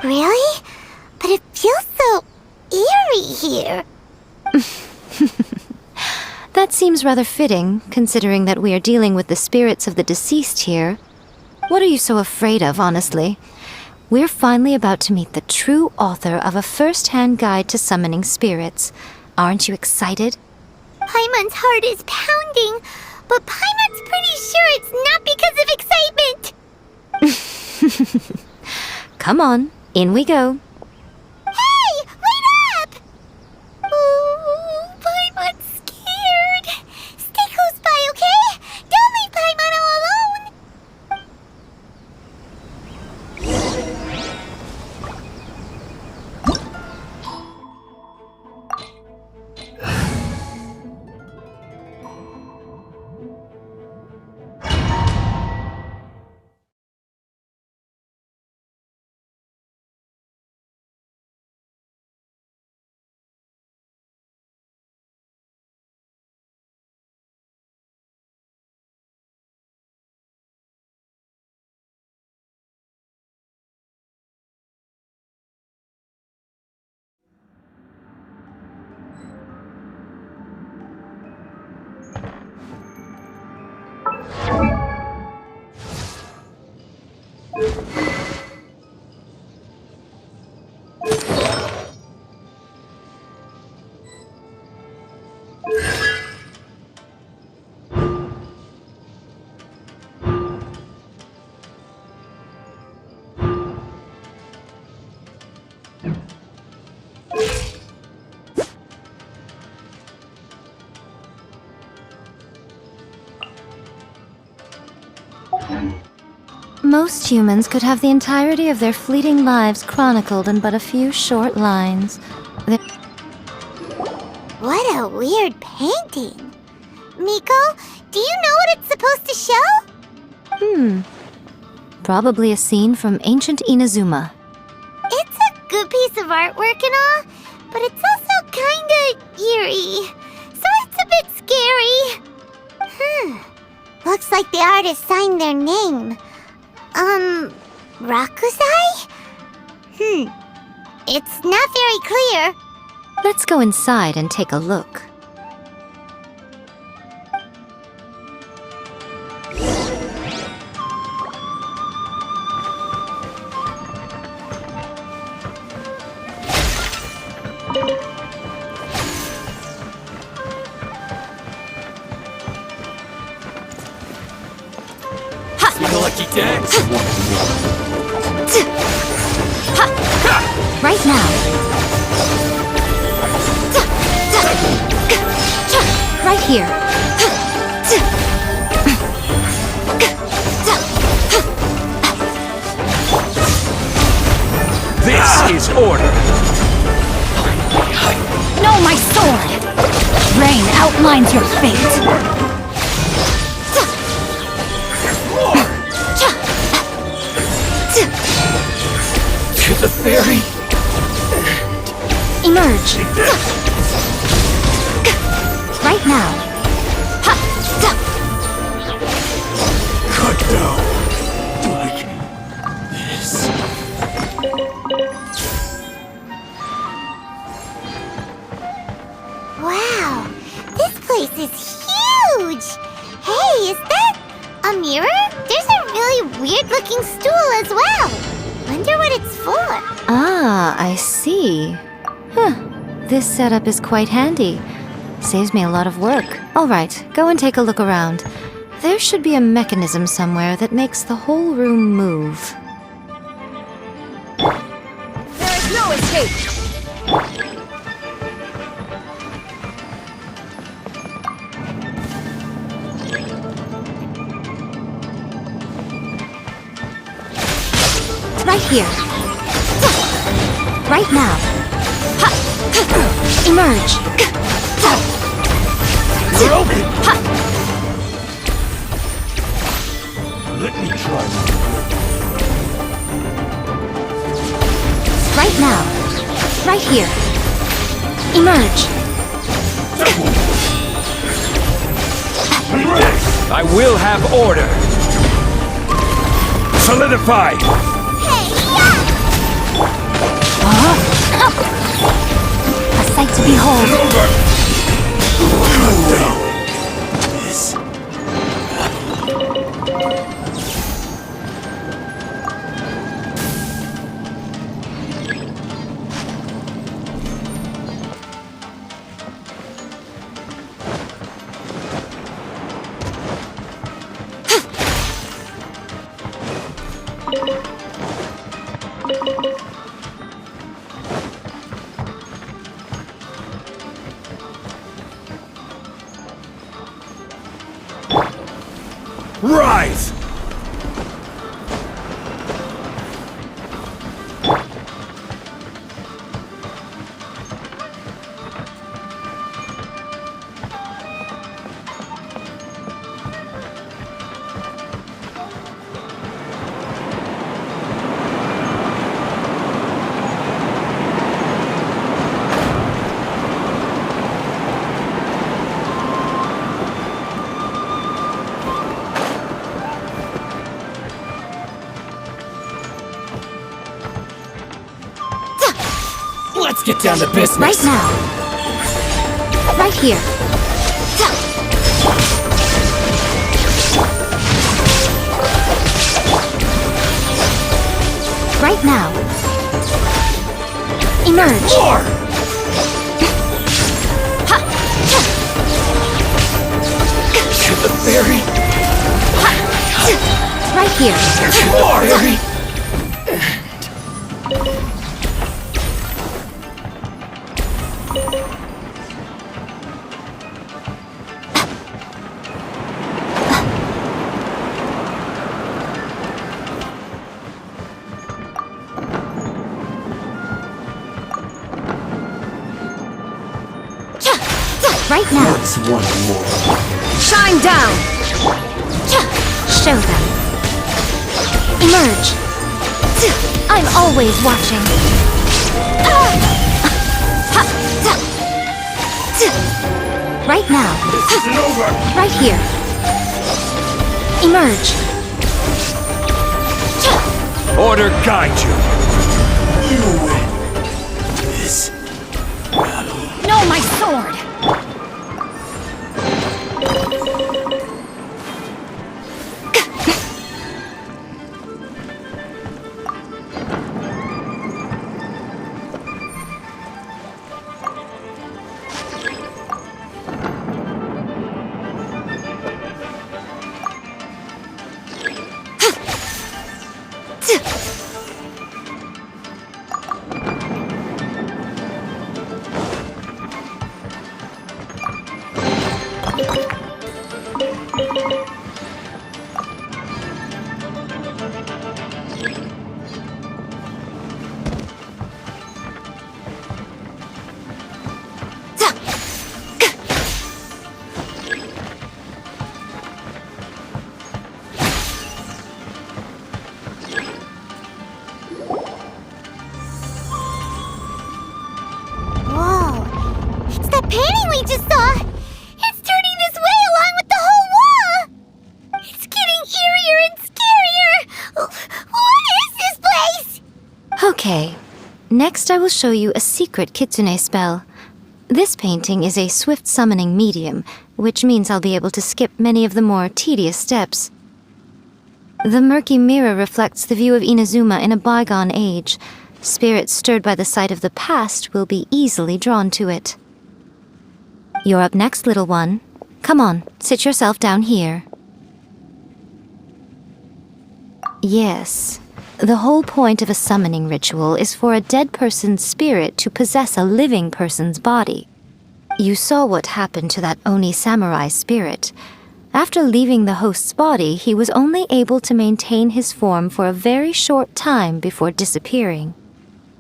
Really? But it feels so eerie here. That seems rather fitting, considering that we are dealing with the spirits of the deceased here. What are you so afraid of, honestly? We're finally about to meet the true author of a first-hand guide to summoning spirits. Aren't you excited? Paimon's heart is pounding, but Paimon's pretty sure it's not because of excitement. Come on, in we go. Hey, wait up! Ooh, Paimon's scared. Stay close by, okay? Don't leave Paimon all alone. Most humans could have the entirety of their fleeting lives chronicled in but a few short lines. What a weird painting. Miko, do you know what it's supposed to show? Probably a scene from ancient Inazuma. It's a good piece of artwork and all, but it's also kinda eerie. So it's a bit scary. Looks like the artist signed their name. Rakusai? It's not very clear. Let's go inside and take a look. Right now. Right here. This is order. No, my sword! Rain outlines your fate. To the ferry. Emerge. Right now. Cut down. Like this. Wow, this place is huge! Hey, is that a mirror? There's a really weird-looking stool as well. Wonder what it's for. Ah, I see. Huh. This setup is quite handy. Saves me a lot of work. All right, go and take a look around. There should be a mechanism somewhere that makes the whole room move. There is no escape! Right here. Right now. Emerge. Let me try. Right now. Right here. Emerge. I will have order. Solidify. A sight to behold. Rise! Let's get down to business. Right now. Right here. Right now. Emerge. More! To the ferry. Right here. More! Ferry. Right now. That's one more. Shine down! Show them. Emerge. I'm always watching. Right now. This isn't over. Right here. Emerge. Order guide you. You win this battle. No, my sword! Okay. Next I will show you a secret kitsune spell. This painting is a swift summoning medium, which means I'll be able to skip many of the more tedious steps. The murky mirror reflects the view of Inazuma in a bygone age. Spirits stirred by the sight of the past will be easily drawn to it. You're up next, little one. Come on, sit yourself down here. Yes. The whole point of a summoning ritual is for a dead person's spirit to possess a living person's body. You saw what happened to that Oni samurai spirit. After leaving the host's body, he was only able to maintain his form for a very short time before disappearing.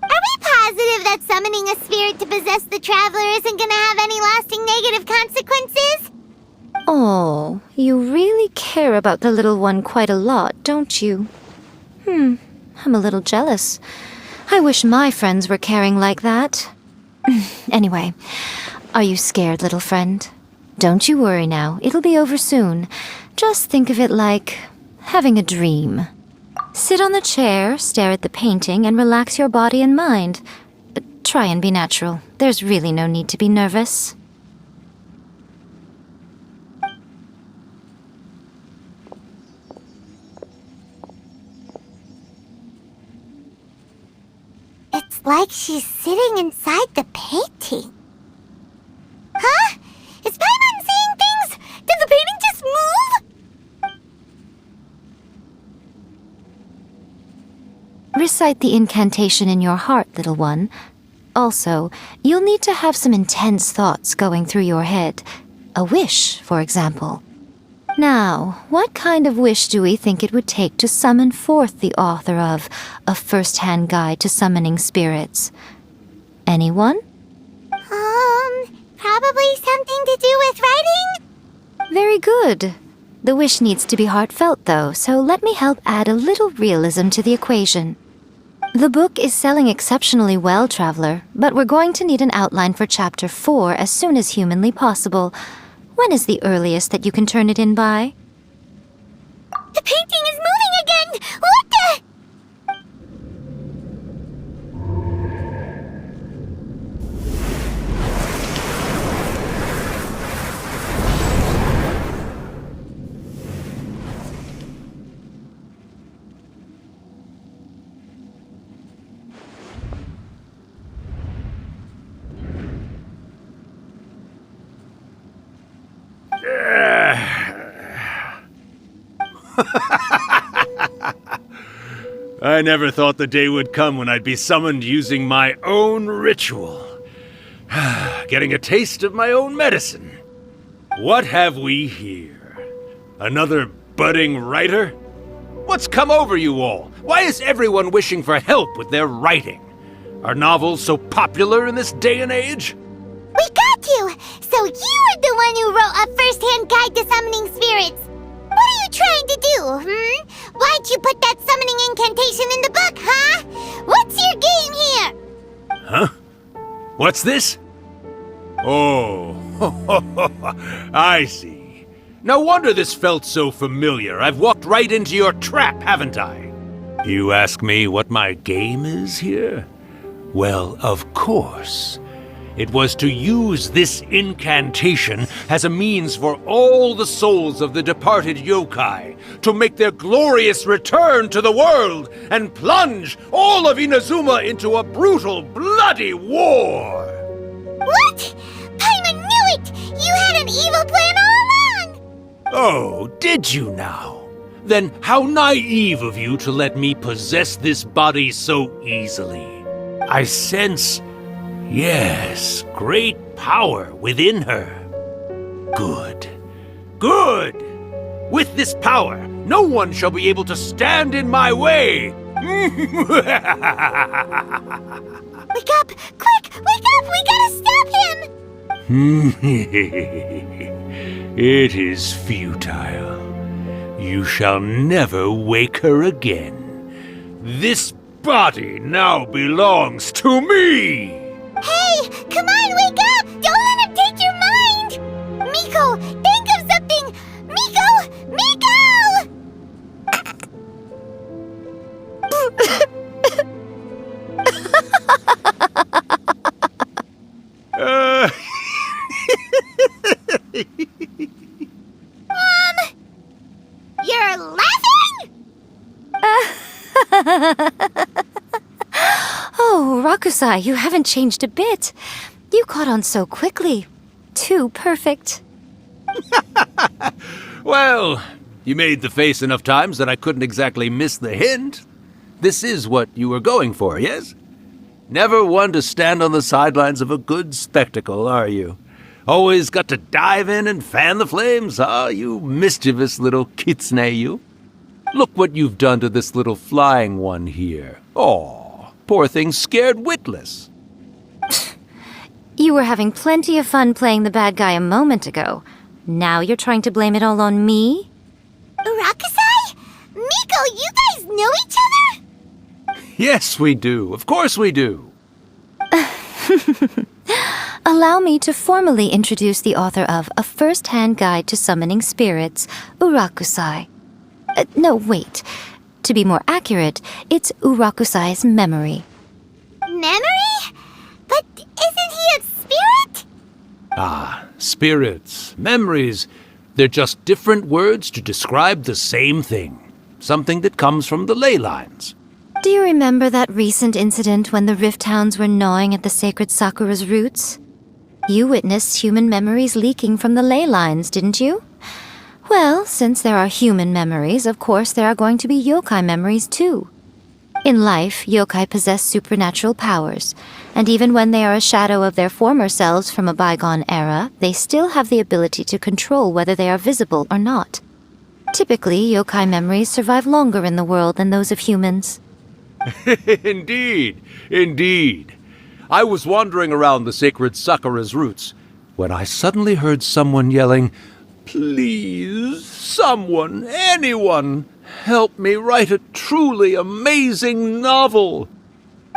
Are we positive that summoning a spirit to possess the traveler isn't gonna have any lasting negative consequences? Oh, you really care about the little one quite a lot, don't you? I'm a little jealous. I wish my friends were caring like that. Anyway, are you scared, little friend? Don't you worry now, it'll be over soon. Just think of it like having a dream. Sit on the chair, stare at the painting, and relax your body and mind. But try and be natural. There's really no need to be nervous. It's like she's sitting inside the painting. Huh? Is Paimon seeing things? Did the painting just move? Recite the incantation in your heart, little one. Also, you'll need to have some intense thoughts going through your head. A wish, for example. Now, what kind of wish do we think it would take to summon forth the author of A First-Hand Guide to Summoning Spirits? Anyone? Probably something to do with writing? Very good. The wish needs to be heartfelt, though, so let me help add a little realism to the equation. The book is selling exceptionally well, Traveler, but we're going to need an outline for Chapter 4 as soon as humanly possible. When is the earliest that you can turn it in by? The painting is moving again! What the? I never thought the day would come when I'd be summoned using my own ritual. Getting a taste of my own medicine. What have we here? Another budding writer? What's come over you all? Why is everyone wishing for help with their writing? Are novels so popular in this day and age? We got you! So you are the one who wrote A First-Hand Guide to Summoning Spirits! What are you trying to do, Why'd you put that summoning incantation in the book, huh? What's your game here? Huh? What's this? Oh, I see. No wonder this felt so familiar. I've walked right into your trap, haven't I? You ask me what my game is here? Well, of course. It was to use this incantation as a means for all the souls of the departed yokai to make their glorious return to the world and plunge all of Inazuma into a brutal, bloody war! What? Paimon knew it! You had an evil plan all along! Oh, did you now? Then how naive of you to let me possess this body so easily. I sense... yes, great power within her. Good. Good! With this power, no one shall be able to stand in my way! Wake up! Quick! Wake up! We gotta stop him! It is futile. You shall never wake her again. This body now belongs to me! Hey! Come on, wake up! Don't let him take your mind! Miko, think of something! Miko! Miko! Oh, Rakusai, you haven't changed a bit. You caught on so quickly. Too perfect. Well, you made the face enough times that I couldn't exactly miss the hint. This is what you were going for, yes? Never one to stand on the sidelines of a good spectacle, are you? Always got to dive in and fan the flames, huh? You mischievous little kitsune, you. Look what you've done to this little flying one here. Aw, poor thing scared witless. You were having plenty of fun playing the bad guy a moment ago. Now you're trying to blame it all on me? Rakusai? Miko, you guys know each other? Yes, we do. Of course we do. Allow me to formally introduce the author of A First-Hand Guide to Summoning Spirits, Urakusai. No, wait. To be more accurate, it's Urakusai's memory. Memory? But isn't he a spirit? Ah, spirits, memories. They're just different words to describe the same thing. Something that comes from the ley lines. Do you remember that recent incident when the Rift Hounds were gnawing at the sacred Sakura's roots? You witnessed human memories leaking from the ley lines, didn't you? Well, since there are human memories, of course there are going to be yokai memories too. In life, yokai possess supernatural powers, and even when they are a shadow of their former selves from a bygone era, they still have the ability to control whether they are visible or not. Typically, yokai memories survive longer in the world than those of humans. Indeed, indeed. I was wandering around the sacred Sakura's roots when I suddenly heard someone yelling, "Please, someone, anyone, help me write a truly amazing novel."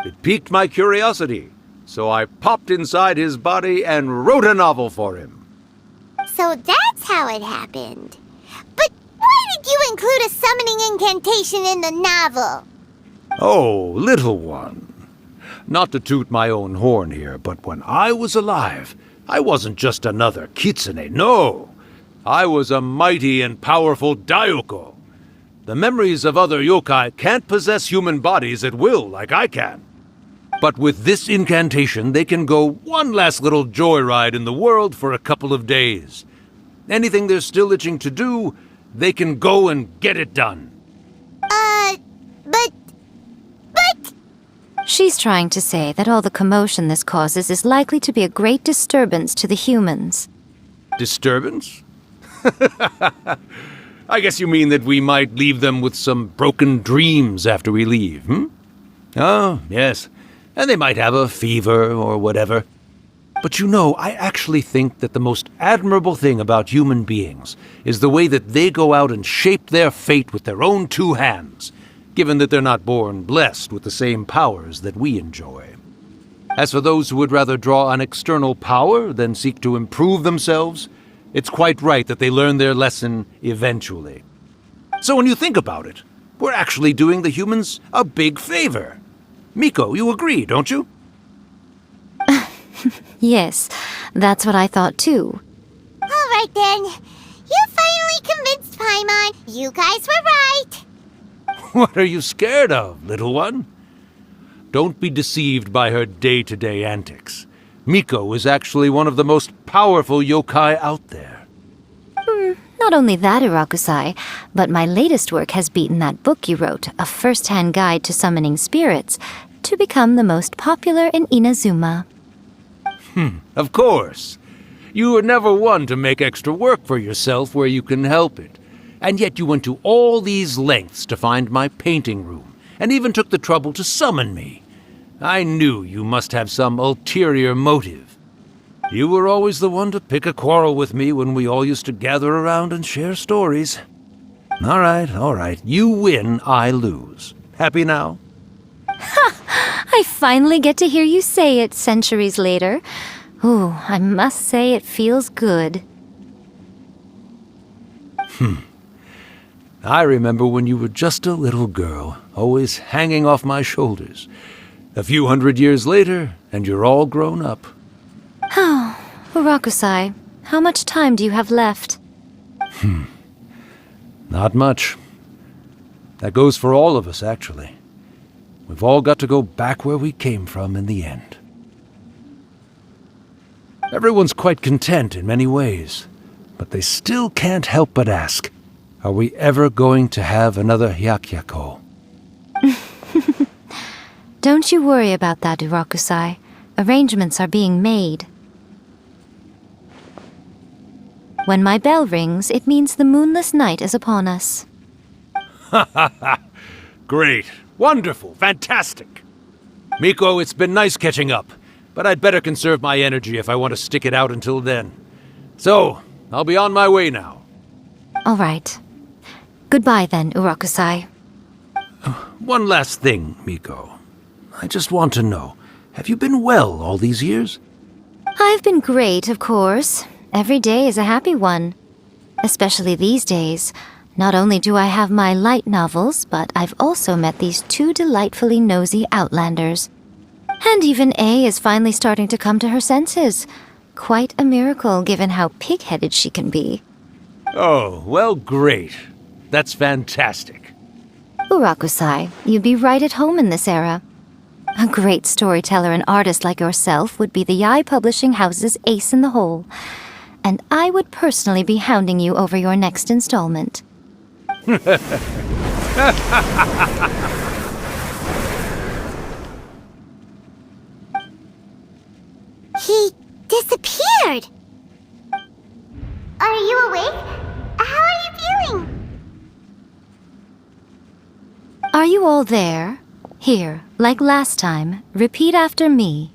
It piqued my curiosity, so I popped inside his body and wrote a novel for him. So that's how it happened. But why did you include a summoning incantation in the novel? Oh, little one. Not to toot my own horn here, but when I was alive, I wasn't just another kitsune, no. I was a mighty and powerful daiyuko. The memories of other yokai can't possess human bodies at will like I can. But with this incantation, they can go one last little joyride in the world for a couple of days. Anything they're still itching to do, they can go and get it done. But... She's trying to say that all the commotion this causes is likely to be a great disturbance to the humans. Disturbance? I guess you mean that we might leave them with some broken dreams after we leave, hmm? Oh, yes. And they might have a fever or whatever. But you know, I actually think that the most admirable thing about human beings is the way that they go out and shape their fate with their own two hands, given that they're not born blessed with the same powers that we enjoy. As for those who would rather draw on external power than seek to improve themselves, it's quite right that they learn their lesson eventually. So when you think about it, we're actually doing the humans a big favor. Miko, you agree, don't you? Yes, that's what I thought too. All right then. You finally convinced Paimon. You guys were right. What are you scared of, little one? Don't be deceived by her day-to-day antics. Miko is actually one of the most powerful yokai out there. Not only that, Urakusai, but my latest work has beaten that book you wrote, A First-Hand Guide to Summoning Spirits, to become the most popular in Inazuma. Of course. You were never one to make extra work for yourself where you can help it. And yet you went to all these lengths to find my painting room, and even took the trouble to summon me. I knew you must have some ulterior motive. You were always the one to pick a quarrel with me when we all used to gather around and share stories. All right. You win, I lose. Happy now? I finally get to hear you say it centuries later. Ooh, I must say it feels good. I remember when you were just a little girl, always hanging off my shoulders. A few 100 years later, and you're all grown up. Oh, Urakusai, how much time do you have left? Not much. That goes for all of us, actually. We've all got to go back where we came from in the end. Everyone's quite content in many ways, but they still can't help but ask, are we ever going to have another Hyakyako? Don't you worry about that, Urakusai. Arrangements are being made. When my bell rings, it means the moonless night is upon us. Ha ha ha! Great, wonderful, fantastic! Miko, it's been nice catching up, but I'd better conserve my energy if I want to stick it out until then. So, I'll be on my way now. All right. Goodbye then, Urakusai. One last thing, Miko. I just want to know, have you been well all these years? I've been great, of course. Every day is a happy one. Especially these days. Not only do I have my light novels, but I've also met these two delightfully nosy outlanders. And even Ei is finally starting to come to her senses. Quite a miracle, given how pig-headed she can be. Oh, well, great. That's fantastic. Urakusai, you'd be right at home in this era. A great storyteller and artist like yourself would be the Yae Publishing House's ace in the hole. And I would personally be hounding you over your next installment. He disappeared! Are you awake? How are you feeling? Are you all there? Here, like last time, repeat after me.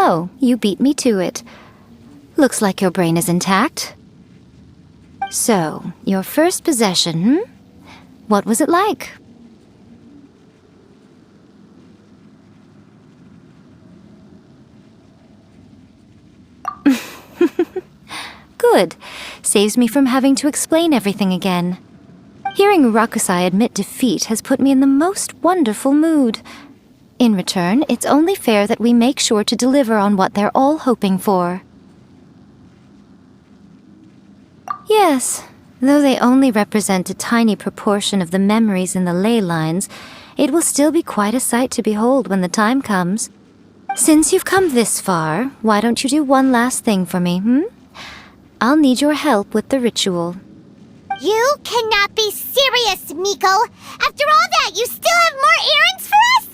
Oh, you beat me to it. Looks like your brain is intact. So, your first possession, What was it like? Good. Saves me from having to explain everything again. Hearing Urakusai admit defeat has put me in the most wonderful mood. In return, it's only fair that we make sure to deliver on what they're all hoping for. Yes, though they only represent a tiny proportion of the memories in the ley lines, it will still be quite a sight to behold when the time comes. Since you've come this far, why don't you do one last thing for me, I'll need your help with the ritual. You cannot be serious, Miko! After all that, you still have more errands for us?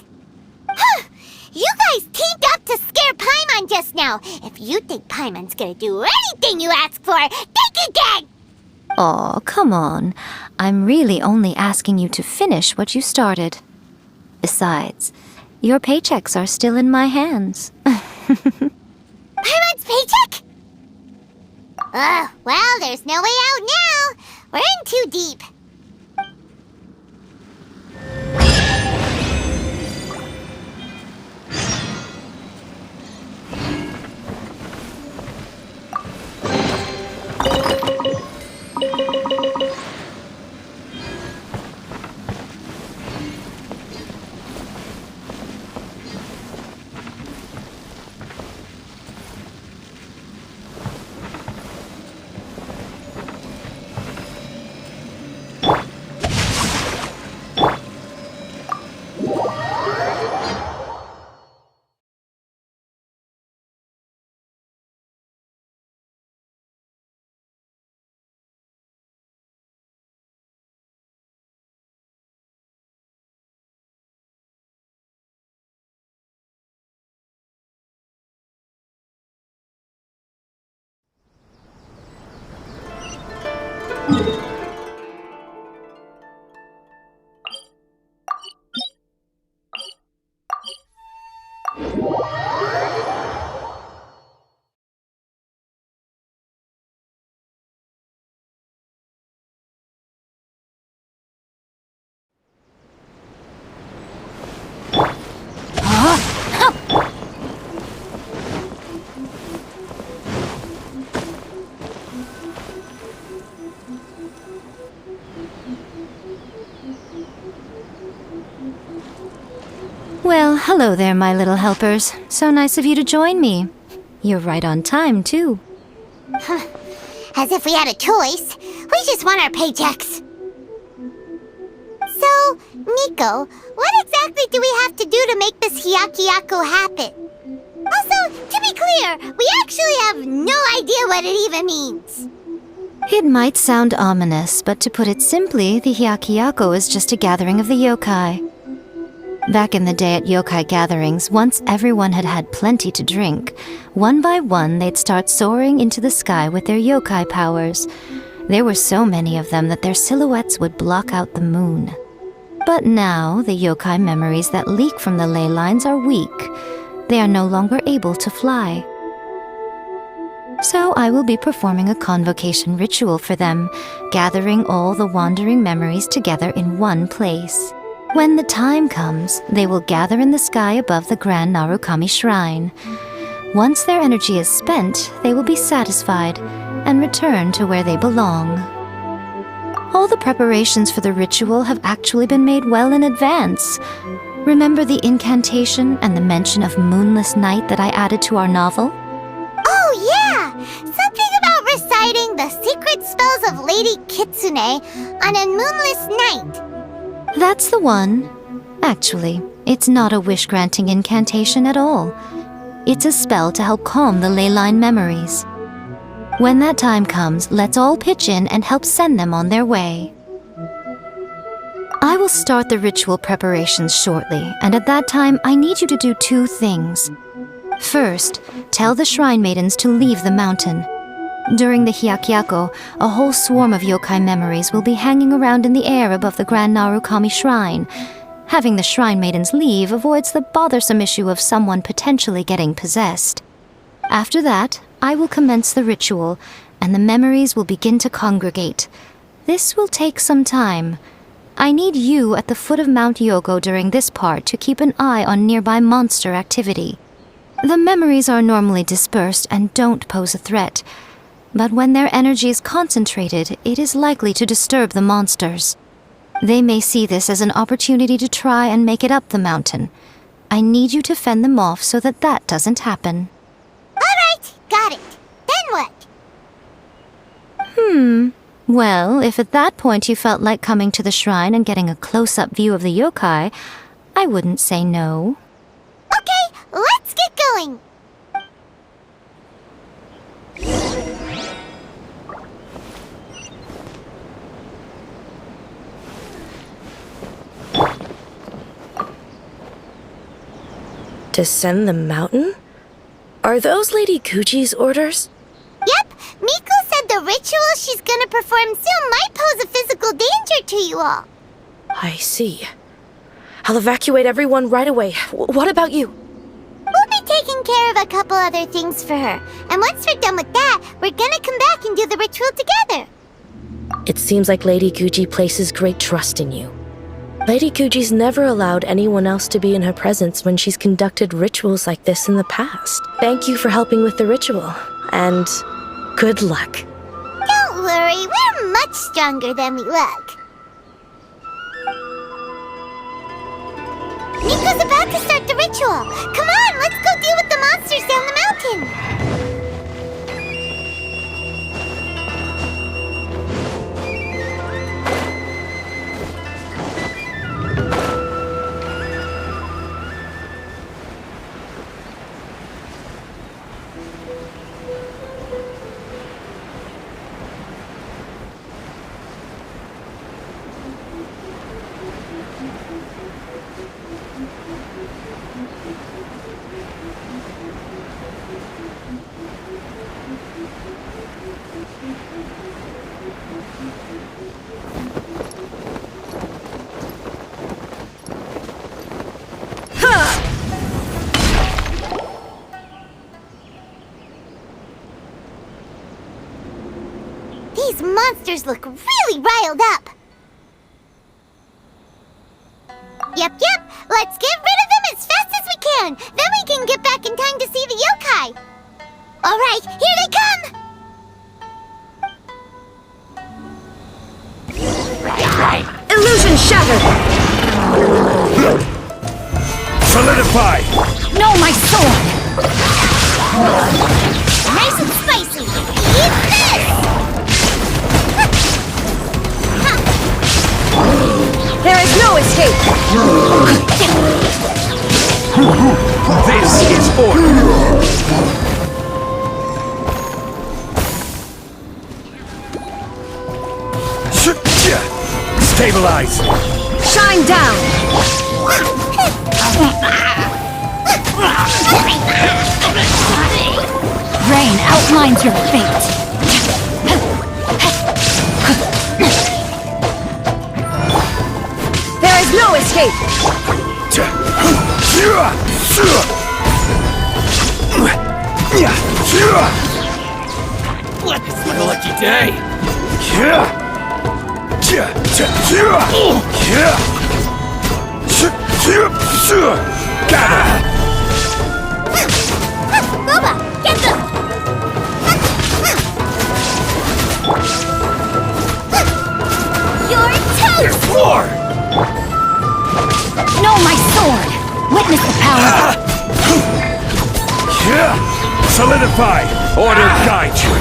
Huh! You guys teamed up to scare Paimon just now. If you think Paimon's gonna do anything you ask for, think again! Aw, come on. I'm really only asking you to finish what you started. Besides, your paychecks are still in my hands. Paimon's paycheck? Well, there's no way out now. We're in too deep. Well, hello there, my little helpers. So nice of you to join me. You're right on time, too. As if we had a choice. We just want our paychecks. So, Miko, what exactly do we have to do to make this Hyakyako happen? Also, to be clear, we actually have no idea what it even means. It might sound ominous, but to put it simply, the Hyakyako is just a gathering of the yokai. Back in the day at yokai gatherings, once everyone had had plenty to drink, one by one they'd start soaring into the sky with their yokai powers. There were so many of them that their silhouettes would block out the moon. But now, the yokai memories that leak from the ley lines are weak. They are no longer able to fly. So I will be performing a convocation ritual for them, gathering all the wandering memories together in one place. When the time comes, they will gather in the sky above the Grand Narukami Shrine. Once their energy is spent, they will be satisfied and return to where they belong. All the preparations for the ritual have actually been made well in advance. Remember the incantation and the mention of moonless night that I added to our novel? Oh yeah! Something about reciting the secret spells of Lady Kitsune on a moonless night. That's the one. Actually, it's not a wish-granting incantation at all. It's a spell to help calm the ley line memories. When that time comes, let's all pitch in and help send them on their way. I will start the ritual preparations shortly, and at that time, I need you to do two things. First, tell the shrine maidens to leave the mountain. During the Hyakyako, a whole swarm of yokai memories will be hanging around in the air above the Grand Narukami Shrine. Having the shrine maidens leave avoids the bothersome issue of someone potentially getting possessed. After that, I will commence the ritual, and the memories will begin to congregate. This will take some time. I need you at the foot of Mount Yogo during this part to keep an eye on nearby monster activity. The memories are normally dispersed and don't pose a threat, but when their energy is concentrated, it is likely to disturb the monsters. They may see this as an opportunity to try and make it up the mountain. I need you to fend them off so that that doesn't happen. Alright, got it. Then what? Well, if at that point you felt like coming to the shrine and getting a close-up view of the yokai, I wouldn't say no. Okay, let's get going. Descend the mountain? Are those Lady Guji's orders? Yep, Miko said the ritual she's gonna perform soon might pose a physical danger to you all. I see. I'll evacuate everyone right away. What about you? We'll be taking care of a couple other things for her. And once we're done with that, we're gonna come back and do the ritual together. It seems like Lady Guji places great trust in you. Lady Guji's never allowed anyone else to be in her presence when she's conducted rituals like this in the past. Thank you for helping with the ritual, and good luck. Don't worry, we're much stronger than we look. Miko's about to start the ritual. Come on, let's go deal with the monsters down the mountain. These monsters look really riled up. Yep, let's get rid of them as fast as we can. Then we can get back in time to see the yokai. Alright, here they come! Illusion shattered! Solidify! No, my sword! Nice and spicy! Eat this! There is no This is order! Stabilize! Shine down! Rain outlines your fate. There is no escape! It's been a lucky day. Boba, get them! You're toast! No, my sword! Witness the power! Solidify! Order guide you!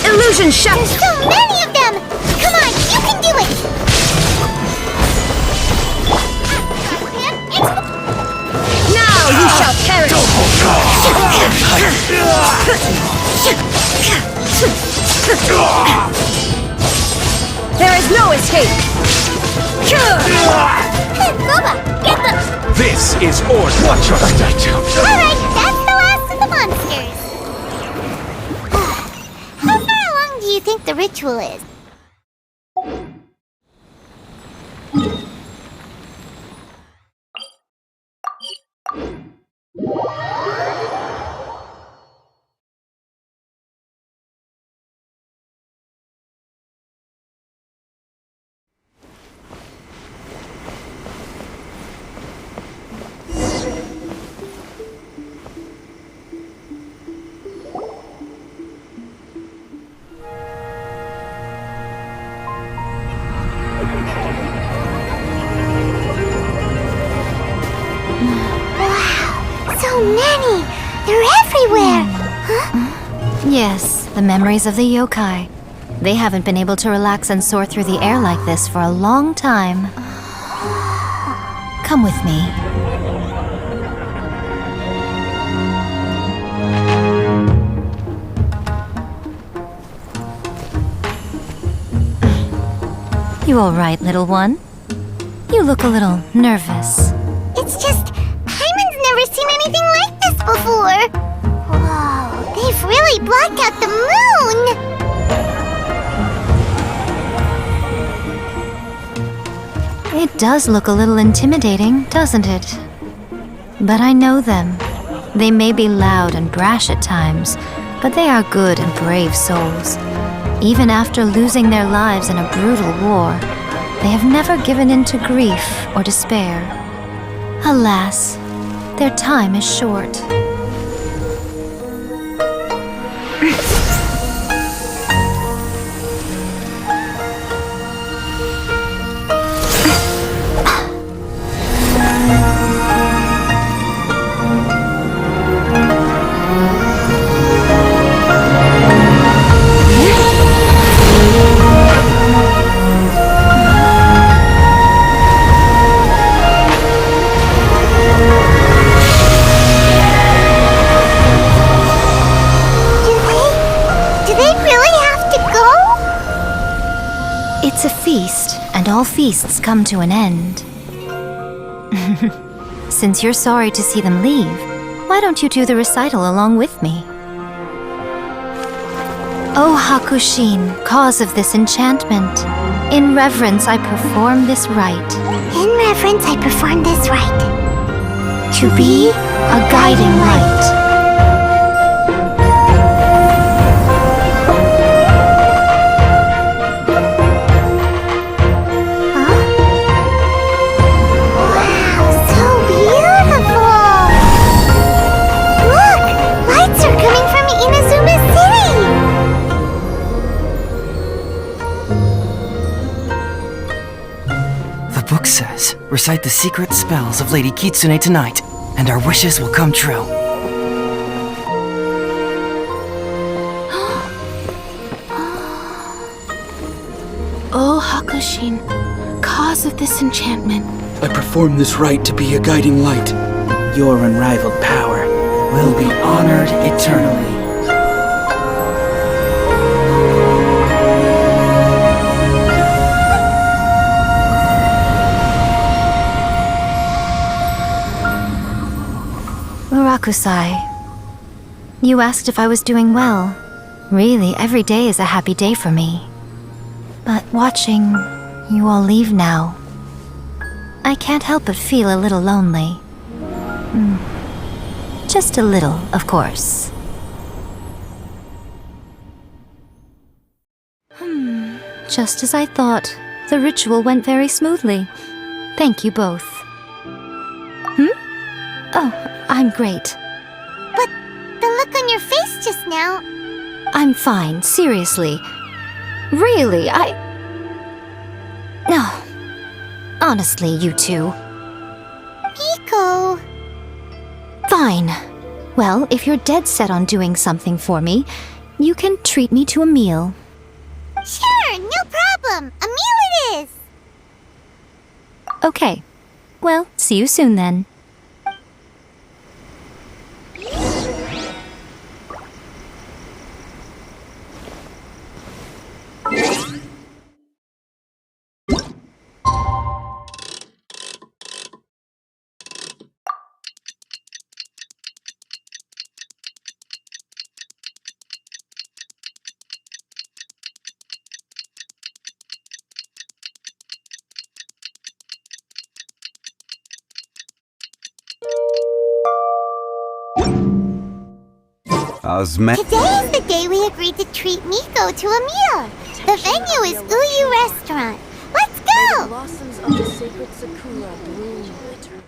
Illusion shaft! There's so many of them! Come on, you can do it! Now you shall perish! There is no escape! Boba, get them! This is order! Watch your step! Alright, that's the last of the monsters. How far along do you think the ritual is? So many! They're everywhere! Huh? Yes, the memories of the yokai. They haven't been able to relax and soar through the air like this for a long time. Come with me. You all right, little one? You look a little nervous. It's just, Hyman's never seen anything like this before! Whoa, they've really blocked out the moon! It does look a little intimidating, doesn't it? But I know them. They may be loud and brash at times, but they are good and brave souls. Even after losing their lives in a brutal war, they have never given in to grief or despair. Alas, their time is short. It's a feast, and all feasts come to an end. Since you're sorry to see them leave, why don't you do the recital along with me? O Hakushin, cause of this enchantment, in reverence I perform this rite. In reverence, I perform this rite. To be a guiding light. Book says, recite the secret spells of Lady Kitsune tonight, and our wishes will come true. machine, cause of this enchantment. I perform this rite to be a guiding light. Your unrivaled power will be honored eternally. Murakusai, you asked if I was doing well. Really, every day is a happy day for me. But watching you all leave now, I can't help but feel a little lonely. Just a little, of course. Just as I thought, the ritual went very smoothly. Thank you both. Oh, I'm great. But the look on your face just now... I'm fine, seriously. Really, No. Honestly, you two. Miko... Fine. Well, if you're dead set on doing something for me, you can treat me to a meal. Sure, no problem. A meal it is. Okay. Well, see you soon then. Today is the day we agreed to treat Miko to a meal. The venue is Uyu Restaurant. Let's go! Blossoms of the sacred sakura bloom bitterly.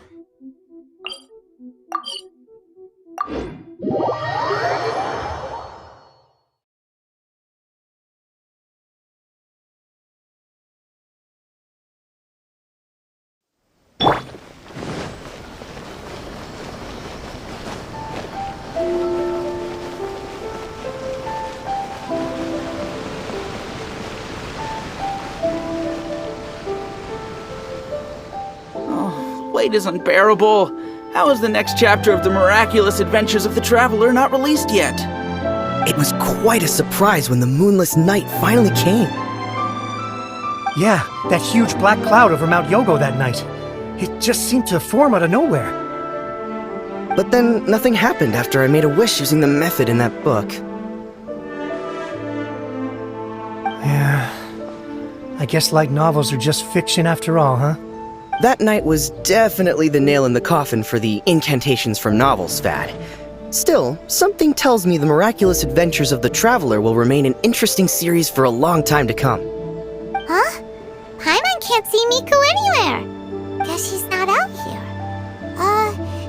Wait is unbearable. How is the next chapter of the miraculous adventures of the traveler not released yet? It was quite a surprise when the moonless night finally came. Yeah, that huge black cloud over Mount Yogo that night. It just seemed to form out of nowhere. But then nothing happened after I made a wish using the method in that book. Yeah. I guess light novels are just fiction after all, huh? That night was definitely the nail in the coffin for the incantations from novels fad. Still, something tells me the miraculous adventures of the traveler will remain an interesting series for a long time to come. Huh? Paimon can't see Miko anywhere. Guess she's not out here.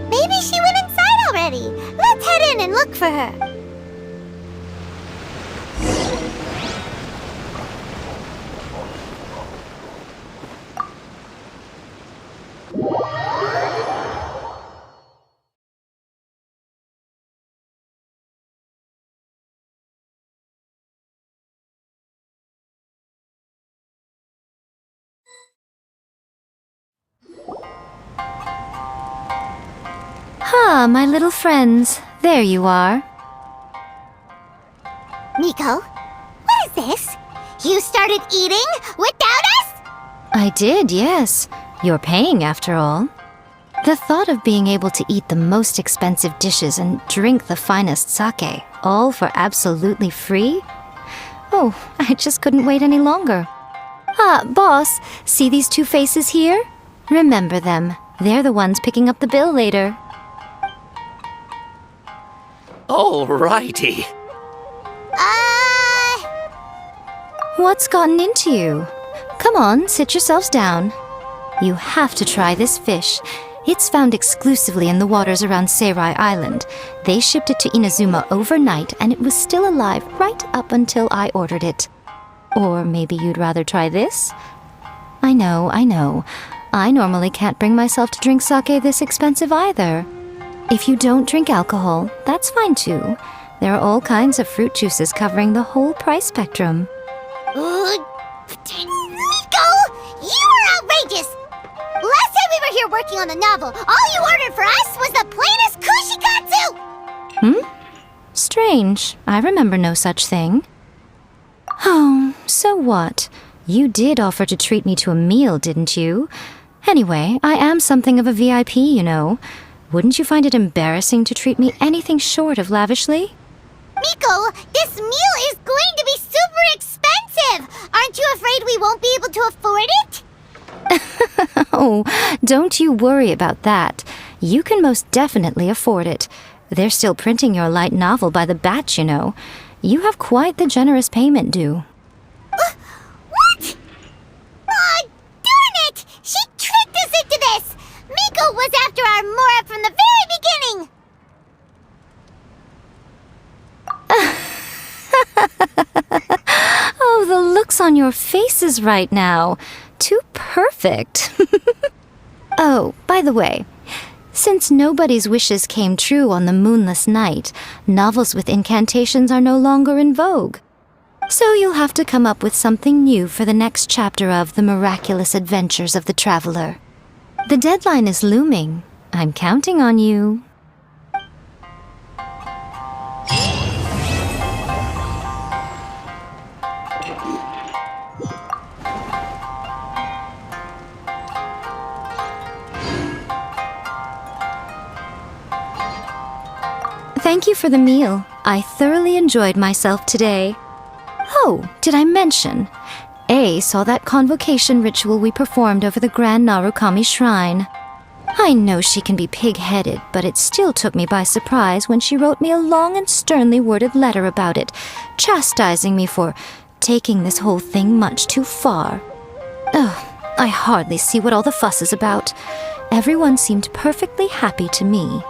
Maybe she went inside already. Let's head in and look for her. Ah, my little friends. There you are. Miko, what is this? You started eating without us? I did, yes. You're paying after all. The thought of being able to eat the most expensive dishes and drink the finest sake, all for absolutely free? Oh, I just couldn't wait any longer. Ah, boss, see these two faces here? Remember them. They're the ones picking up the bill later. Alrighty. What's gotten into you? Come on, sit yourselves down. You have to try this fish. It's found exclusively in the waters around Seirai Island. They shipped it to Inazuma overnight, and it was still alive right up until I ordered it. Or maybe you'd rather try this? I know. I normally can't bring myself to drink sake this expensive either. If you don't drink alcohol, that's fine too. There are all kinds of fruit juices covering the whole price spectrum. Miko! on the novel. All you ordered for us was the plainest kushikatsu! Strange. I remember no such thing. Oh, so what? You did offer to treat me to a meal, didn't you? Anyway, I am something of a VIP, you know. Wouldn't you find it embarrassing to treat me anything short of lavishly? Miko, this meal is going to be super expensive! Aren't you afraid we won't be able to afford it? Oh, don't you worry about that. You can most definitely afford it. They're still printing your light novel by the batch, you know. You have quite the generous payment due. What? Aw, darn it! She tricked us into this! Miko was after our Mora from the very beginning! Oh, the looks on your faces right now. Too perfect. Oh, by the way, since nobody's wishes came true on the moonless night, novels with incantations are no longer in vogue. So you'll have to come up with something new for the next chapter of The Miraculous Adventures of the Traveler. The deadline is looming. I'm counting on you. Thank you for the meal. I thoroughly enjoyed myself today. Oh, did I mention? Ei saw that convocation ritual we performed over the Grand Narukami Shrine. I know she can be pig-headed, but it still took me by surprise when she wrote me a long and sternly worded letter about it, chastising me for taking this whole thing much too far. Ugh, I hardly see what all the fuss is about. Everyone seemed perfectly happy to me.